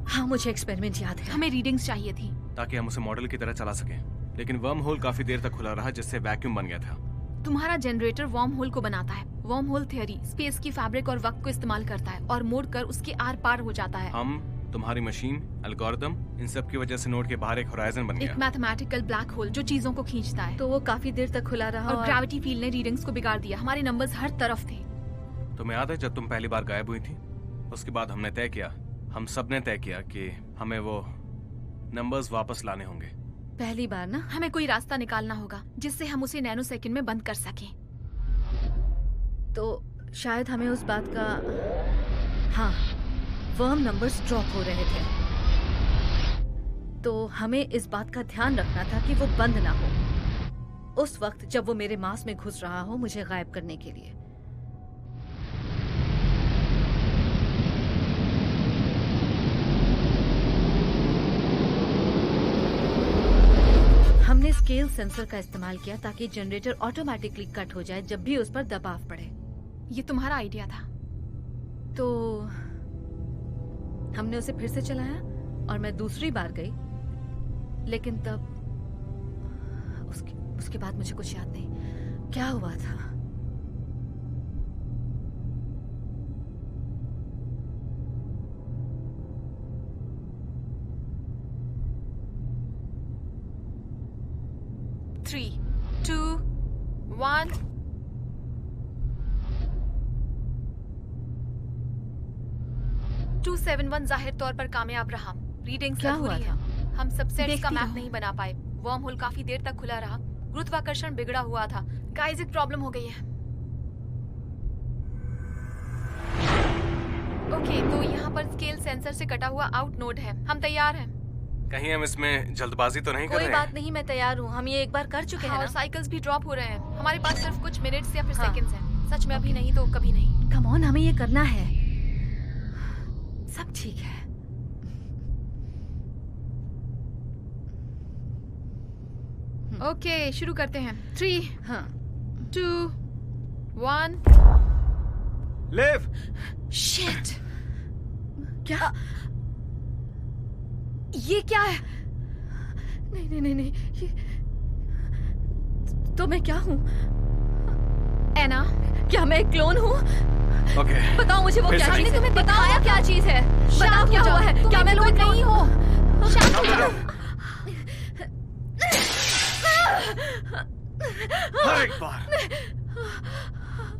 हाँ, मुझे एक्सपेरिमेंट याद है। हमें रीडिंग्स चाहिए थी ताकि हम उसे मॉडल की तरह चला सकें, लेकिन वर्म होल काफी देर तक खुला रहा, जिससे वैक्यूम बन गया था। तुम्हारा जनरेटर वर्म होल को बनाता है। वर्म होल थ्योरी स्पेस की फैब्रिक और वक्त को इस्तेमाल करता है और मोड़ कर उसके आर पार हो जाता है। हम, तुम्हारी मशीन, एल्गोरिदम, इन सब की वजह से नोड के बाहर एक होराइजन बन गया। एक मैथमेटिकल ब्लैक होल जो चीजों को खींचता है। तो वो काफी देर तक खुला रहा और ग्रेविटी फील्ड ने रीडिंग्स को बिगाड़ दिया। हमारे नंबर्स हर तरफ थे। तुम्हें याद है जब तुम पहली बार गायब हुई थी? उसके बाद हमने तय किया, हम सब ने तय किया कि हमें वो नंबर्स वापस लाने होंगे। पहली बार ना? हमें कोई रास्ता निकालना होगा जिससे हम उसे नैनो सेकंड में बंद कर सकें। तो शायद हमें उस बात का, हाँ, वर्म नंबर्स ड्रॉप हो रहे थे, तो हमें इस बात का ध्यान रखना था कि वो बंद ना हो उस वक्त जब वो मेरे मांस में घुस रहा हो मुझे गायब करने के लिए। हमने स्केल सेंसर का इस्तेमाल किया ताकि जनरेटर ऑटोमेटिकली कट हो जाए जब भी उस पर दबाव पड़े। ये तुम्हारा आइडिया था? तो हमने उसे फिर से चलाया और मैं दूसरी बार गई, लेकिन तब उसके बाद मुझे कुछ याद नहीं क्या हुआ था। Three, 2, 1। टू 7-1 जाहिर तौर पर कामयाब रहा। रीडिंग्स क्या हुआ था? हम सबसेट्स का देखती मैप रहो। नहीं बना पाए। वर्म होल काफी देर तक खुला रहा। गुरुत्वाकर्षण बिगड़ा हुआ था। गाइस, एक प्रॉब्लम हो गई है। ओके, तो यहाँ पर स्केल सेंसर से कटा हुआ आउट नोड है। हम तैयार हैं। कहीं हम इसमें जल्दबाजी तो नहीं कर कोई रहे बात हैं? नहीं, मैं तैयार हूँ। हम ये एक बार कर चुके हैं और ना। साइकिल्स भी ड्रॉप हो रहे हैं। हमारे पास सिर्फ कुछ मिनट्स या फिर हाँ। सेकंड्स हैं। सच में अभी नहीं तो कभी नहीं। कम ऑन, हमें ये करना है। सब ठीक है। ओके, शुरू करते हैं। 3, हाँ। 2, 1। लिव! शिट! क्या? ये क्या है? नहीं नहीं नहीं नहीं, तो मैं क्या हूँ? एना, क्या मैं एक क्लोन हूँ? ओके बताओ मुझे वो फिर क्या से चीज है? तुम्हें बताया क्या चीज है? बताओ शांत क्या हो हुआ जाओ। है? तुम क्या मैं कोई क्लोन नहीं हो? शांत हो जाओ। हर एक बार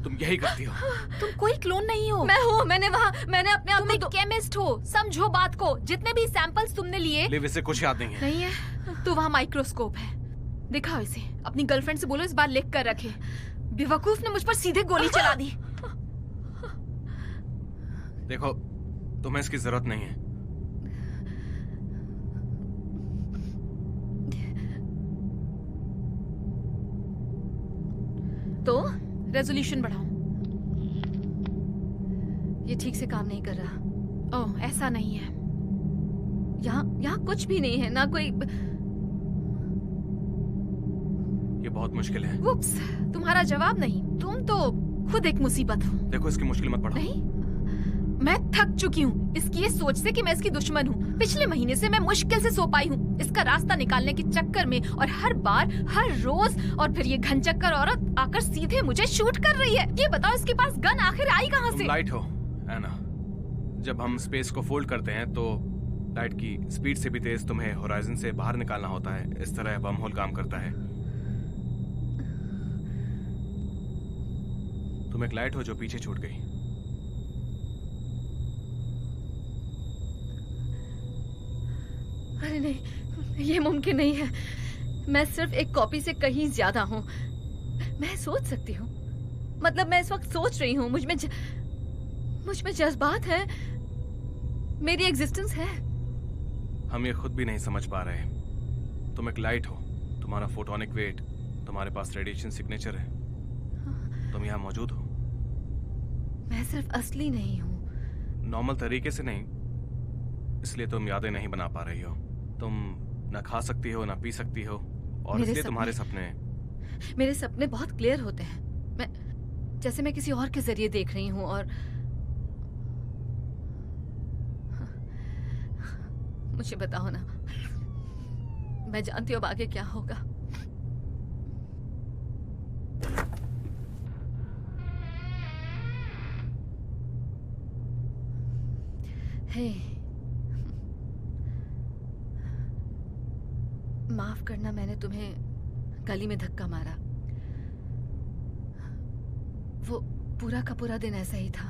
तुम यही करती हो। तुम कोई क्लोन नहीं हो। मैं हूँ। मैंने अपने आप तुम एक केमिस्ट हो। समझो बात को। जितने भी सैंपल्स तुमने लिए लिव, इसे कुछ याद नहीं है। नहीं है तो वहाँ माइक्रोस्कोप है। दिखाओ इसे। अपनी गर्लफ्रेंड से बोलो इस बार लिख कर रखे। बेवकूफ ने मुझ पर सीधे गोली चला दी। देखो, तुम्हें इसकी जरूरत नहीं है। तो रेजोल्यूशन बढ़ाओ। ये ठीक से काम नहीं कर रहा। ओह, ऐसा नहीं है। यहाँ कुछ भी नहीं है, ना कोई। ये बहुत मुश्किल है। उप्स, तुम्हारा जवाब नहीं। तुम तो खुद एक मुसीबत हो। देखो, इसकी मुश्किल मत बढ़ाओ। नहीं, मैं थक चुकी हूँ इसकी ये सोच से कि मैं इसकी दुश्मन हूँ। पिछले महीने से मैं मुश्किल से सो पाई हूँ इसका रास्ता निकालने के चक्कर में, और हर बार, हर रोज, और फिर ये घनचक्कर औरत आकर सीधे मुझे शूट कर रही है। ये बताओ इसके पास गन आखिर आई कहाँ से? तुम लाइट हो, एना। जब हम स्पेस को फोल्ड करते हैं तो लाइट की स्पीड से भी तेज तुम्हें होराइजन से बाहर निकालना होता है। इस तरह बम होल काम करता है। तुम एक लाइट हो जो पीछे छूट गई। अरे नहीं, ये मुमकिन नहीं है। मैं सिर्फ एक कॉपी से कहीं ज्यादा हूँ। मैं सोच सकती हूँ। मतलब मैं इस वक्त सोच रही हूँ। मुझ में जज्बात है। मेरी एग्जिस्टेंस है। हम ये खुद भी नहीं समझ पा रहे। तुम एक लाइट हो। तुम्हारा फोटोनिक वेट, तुम्हारे पास रेडिएशन सिग्नेचर है। तुम यहाँ मौजूद हो। मैं सिर्फ असली नहीं हूँ। नॉर्मल तरीके से नहीं, इसलिए तुम यादें नहीं बना पा रही हो। तुम ना खा सकती हो, ना पी सकती हो, और इसलिए तुम्हारे सपने मेरे सपने बहुत क्लियर होते हैं। जैसे मैं किसी और के जरिए देख रही हूँ। और मुझे बताओ ना, मैं जानती हूँ अब आगे क्या होगा। हे, माफ करना, मैंने तुम्हें गली में धक्का मारा। वो पूरा का पूरा दिन ऐसा ही था।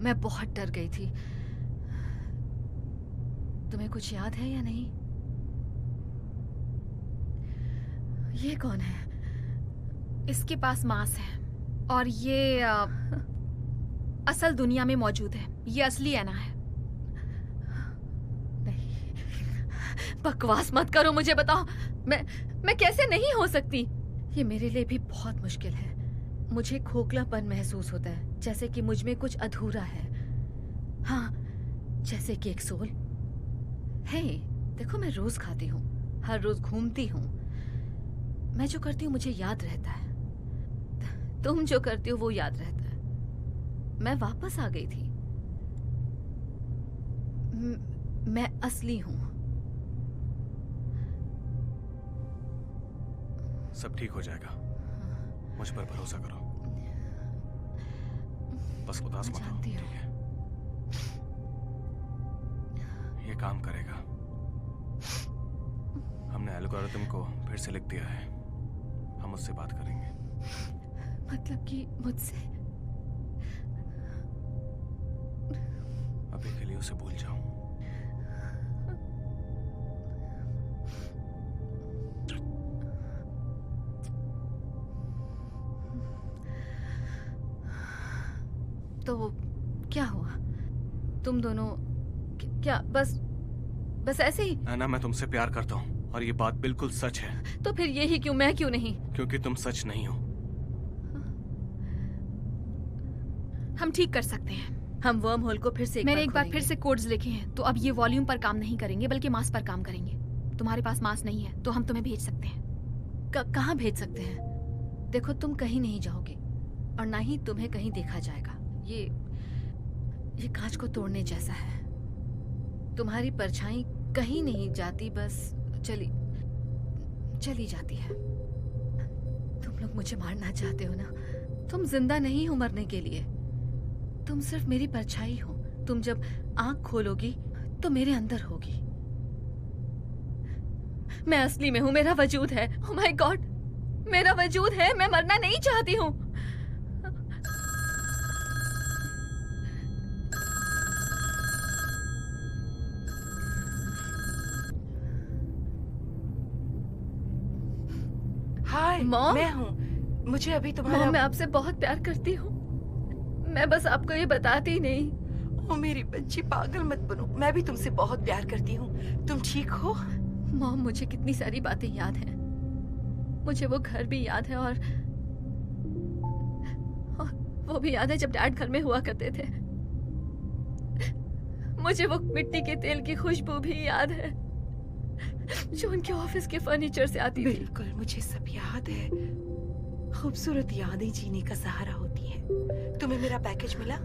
मैं बहुत डर गई थी। तुम्हें कुछ याद है या नहीं? ये कौन है? इसके पास मांस है, और ये असल दुनिया में मौजूद है। ये असली एना है। नहीं, बकवास मत करो। मुझे बताओ, मैं कैसे नहीं हो सकती? ये मेरे लिए भी बहुत मुश्किल है। मुझे खोखलापन महसूस होता है, जैसे कि मुझ में कुछ अधूरा है। हाँ, जैसे कि एक सोल है। देखो, मैं रोज खाती हूँ, हर रोज घूमती हूँ। मैं जो करती हूँ मुझे याद रहता है। तुम जो करती हो वो याद रहता है। मैं वापस आ गई थी। मैं असली हूँ। सब ठीक हो जाएगा। मुझ पर भरोसा करो। बस उदास मत हो, ठीक है? ये काम करेगा। हमने एल्गोरिथम को फिर से लिख दिया है। हम उससे बात करेंगे। मतलब कि मुझसे? अभी के लिए उसे भूल जाओ। तो क्या हुआ? तुम दोनों क्या बस ऐसे ही? ना, मैं तुमसे प्यार करता हूँ, और ये बात बिल्कुल सच है। तो फिर यही क्यों? मैं क्यों नहीं? क्योंकि तुम सच नहीं हो। हम ठीक कर सकते हैं। हम वर्म होल को फिर से मैंने एक बार फिर से कोड्स लिखे हैं, तो अब ये वॉल्यूम पर काम नहीं करेंगे बल्कि मास पर काम करेंगे। तुम्हारे पास मास नहीं है तो हम तुम्हें भेज सकते हैं। कहाँ भेज सकते हैं? देखो, तुम कहीं नहीं जाओगे और ना ही तुम्हें कहीं देखा जाएगा। ये कांच को तोड़ने जैसा है। तुम्हारी परछाई कहीं नहीं जाती, बस चली जाती है। तुम लोग मुझे मारना चाहते हो ना? तुम जिंदा नहीं हो मरने के लिए, तुम सिर्फ मेरी परछाई हो। तुम जब आंख खोलोगी तो मेरे अंदर होगी। मैं असली में हूं, मेरा वजूद है। ओह माय गॉड, मेरा वजूद है। मैं मरना नहीं चाहती हूँ। हाय, मॉम? मैं हूँ। मुझे अभी तुम्हारा मॉम, मैं आपसे बहुत प्यार करती हूँ। मैं बस आपको ये बताती नहीं। ओ मेरी बच्ची, पागल मत बनो। मैं भी तुमसे बहुत प्यार करती हूँ। तुम ठीक हो? मॉम, मुझे कितनी सारी बातें याद हैं। मुझे वो घर भी याद है और वो भी याद है जब डैड घर में हुआ करते थे। मुझे वो मिट्टी के तेल की खुशबू भी याद है जो उनके ऑफिस के फर्नीचर से आती थी। बिल्कुल, मुझे सब याद है। खूबसूरत यादें जीने का सहारा होती है। तुम्हें मेरा पैकेज मिला?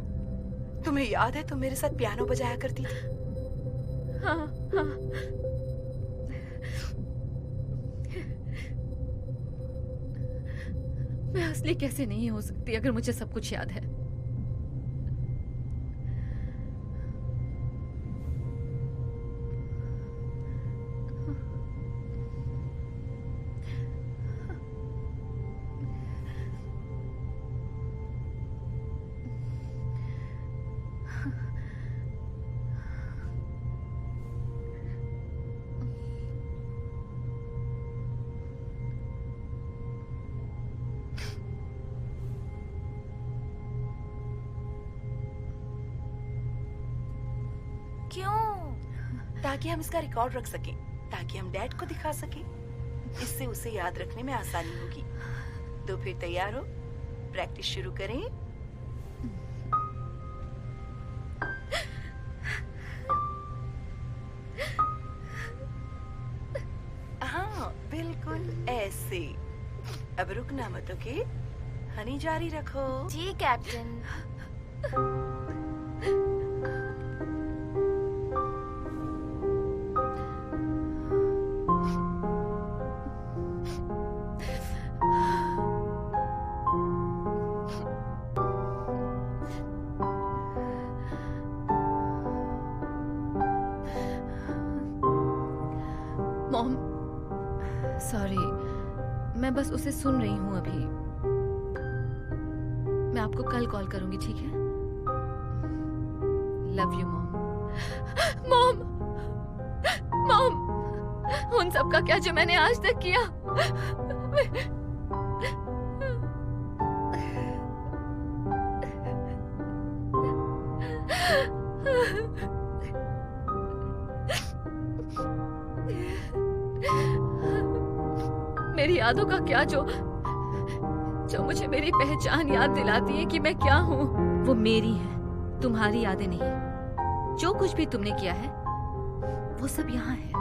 तुम्हें याद है तुम मेरे साथ पियानो बजाया करती थी? हाँ हाँ। मैं असली कैसे नहीं हो सकती अगर मुझे सब कुछ याद है? क्यों? ताकि हम इसका रिकॉर्ड रख सकें, ताकि हम डैड को दिखा सकें। इससे उसे याद रखने में आसानी होगी। तो फिर तैयार हो? प्रैक्टिस शुरू करें? हाँ, बिल्कुल ऐसे। अब रुकना मत, ओके? हनी, जारी रखो। जी कैप्टन। मॉम, सॉरी, मैं बस उसे सुन रही हूँ अभी। मैं आपको कल कॉल करूंगी, ठीक है? Love you mom. Mom, mom, उन सब का क्या जो मैंने आज तक किया? मेरी यादों का क्या जो मुझे मेरी पहचान याद दिलाती है कि मैं क्या हूँ? वो मेरी है, तुम्हारी यादें नहीं। जो कुछ भी तुमने किया है वो सब यहाँ है।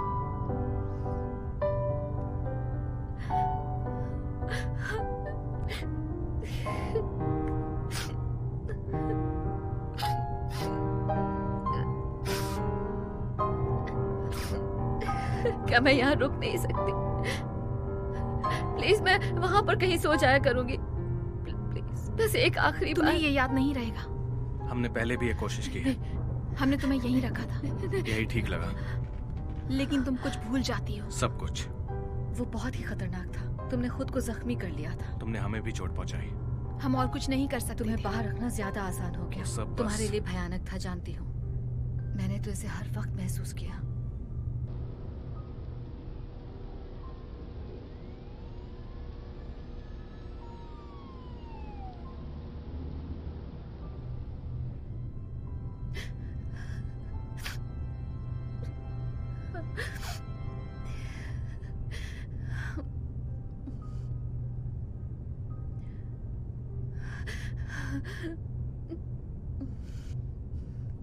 क्या मैं यहाँ रुक नहीं सकती? प्लीज, मैं वहां पर कहीं सो जाया करूंगी। प्लीज, बस एक आखिरी बार। तुम्हें ये याद नहीं रहेगा। हमने पहले भी ये कोशिश की है। हमने तुम्हें यहीं रखा था, यही ठीक लगा। लेकिन तुम कुछ भूल जाती हो। सब कुछ। वो बहुत ही खतरनाक था। तुमने खुद को जख्मी कर लिया था। तुमने हमें भी चोट पहुंचाई। हम और कुछ नहीं कर सकते। तुम्हें बाहर रखना ज्यादा आसान हो गया। सब बस। तुम्हारे लिए भयानक था, जानती हूँ। मैंने तो इसे हर वक्त महसूस किया।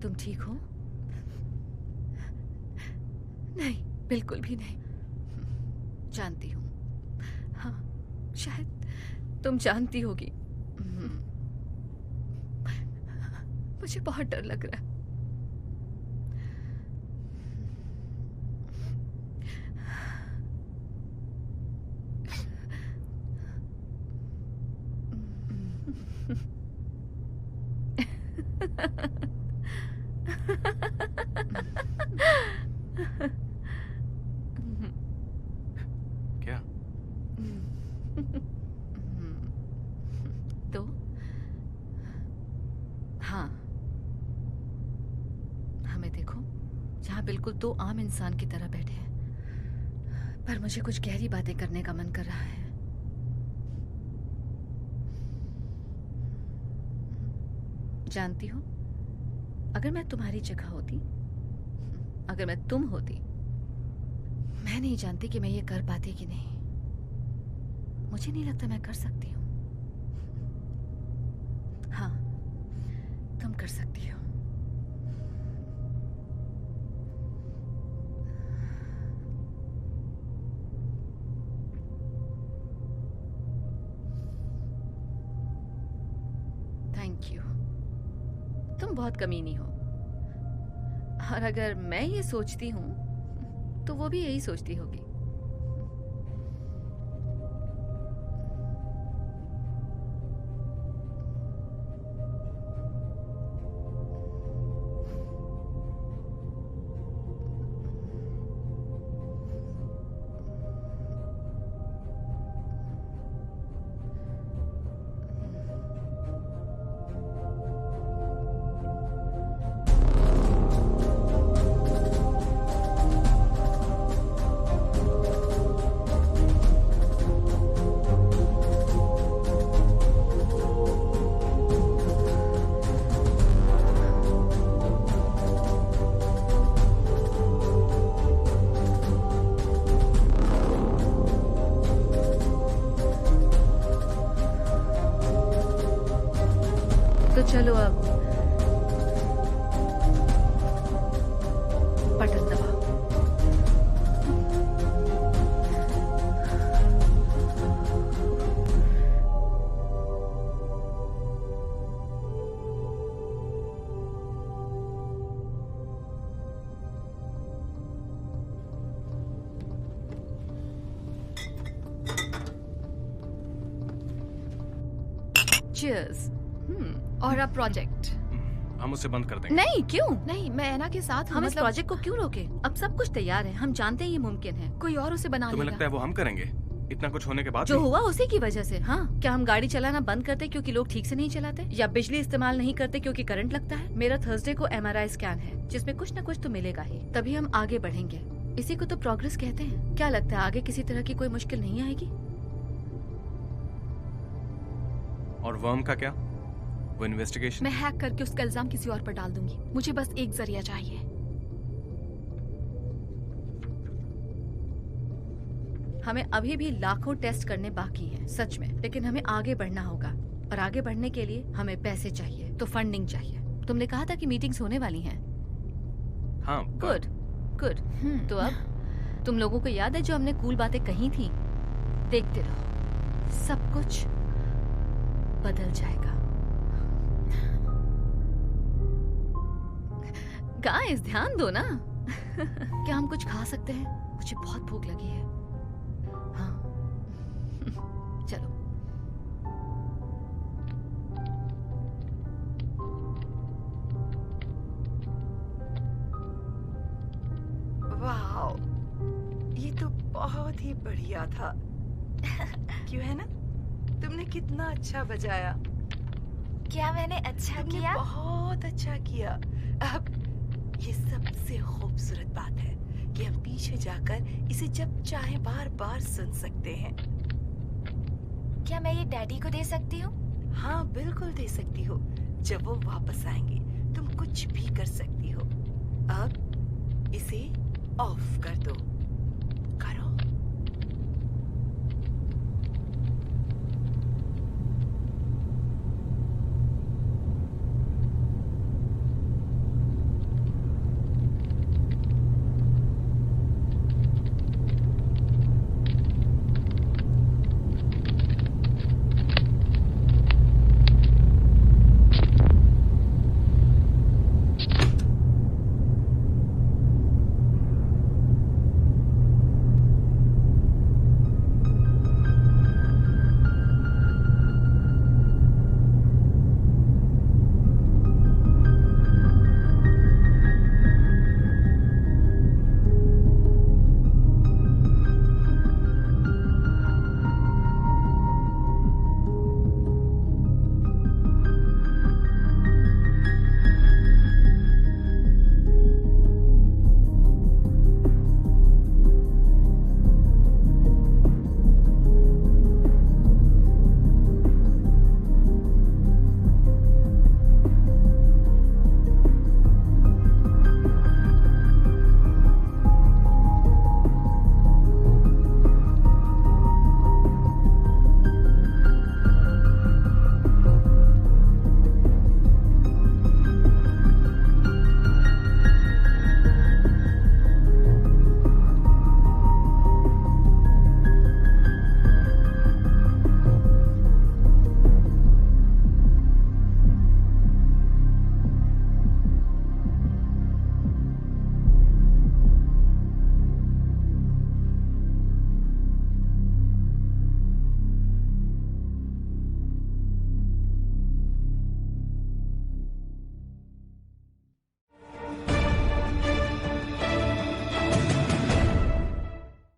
तुम ठीक हो? नहीं, बिल्कुल भी नहीं। जानती हूँ। हाँ, शायद तुम जानती होगी। मुझे बहुत डर लग रहा है। क्या? तो हाँ, हमें देखो, यहाँ बिल्कुल दो आम इंसान की तरह बैठे हैं, पर मुझे कुछ गहरी बातें करने का मन कर रहा है। जानती हो, अगर मैं तुम्हारी जगह होती, अगर मैं तुम होती, मैं नहीं जानती कि मैं ये कर पाती कि नहीं। मुझे नहीं लगता मैं कर सकती हूँ। हाँ, तुम कर सकती हो। Thank you. तुम बहुत कमीनी हो, और अगर मैं ये सोचती हूँ तो वो भी यही सोचती होगी। तो चलो अब बटन दबाओ। Cheers. और अब प्रोजेक्ट। हम उसे बंद कर देंगे। नहीं, क्यों? नहीं, मैं ऐना के साथ हूँ, हम इस मतलब प्रोजेक्ट को क्यों रोके? अब सब कुछ तैयार है, हम जानते हैं ये मुमकिन है। कोई और उसे बना तुम्हें लेगा। लगता है वो हम करेंगे? इतना कुछ होने के बाद जो भी? हुआ उसी की वजह से। हाँ, क्या हम गाड़ी चलाना बंद करते क्योंकि लोग ठीक से नहीं चलाते, या बिजली इस्तेमाल नहीं करते क्योंकि करंट लगता है? मेरा थर्सडे को MRI स्कैन है, जिसमें कुछ न कुछ तो मिलेगा ही, तभी हम आगे बढ़ेंगे। इसी को तो प्रोग्रेस कहते हैं। क्या लगता है आगे किसी तरह की कोई मुश्किल नहीं आएगी? और वर्म का क्या? वो इन्वेस्टिगेशन? मैं हैक करके उसका इल्जाम किसी और पर डाल दूंगी। मुझे बस एक जरिया चाहिए। हमें अभी भी लाखों टेस्ट करने बाकी हैं, सच में, लेकिन हमें आगे बढ़ना होगा, और आगे बढ़ने के लिए हमें पैसे चाहिए, तो फंडिंग चाहिए। तुमने कहा था कि मीटिंग्स होने वाली हैं। हाँ, गुड गुड। तो अब तुम लोगों को याद है जो हमने कूल बातें कही थी? देखते रहो, सब कुछ बदल जाएगा। गाइस, ध्यान दो ना। क्या हम कुछ खा सकते हैं? मुझे बहुत भूख लगी है। हाँ, चलो। वाह, ये तो बहुत ही बढ़िया था। क्यों है ना? तुमने कितना अच्छा बजाया। क्या मैंने अच्छा तुमने किया? बहुत अच्छा किया। अब ये सबसे खूबसूरत बात है कि हम पीछे जाकर इसे जब चाहे बार बार सुन सकते हैं। क्या मैं ये डैडी को दे सकती हूँ? हाँ, बिल्कुल दे सकती हो। जब वो वापस आएंगे तुम कुछ भी कर सकती हो। अब इसे ऑफ कर दो।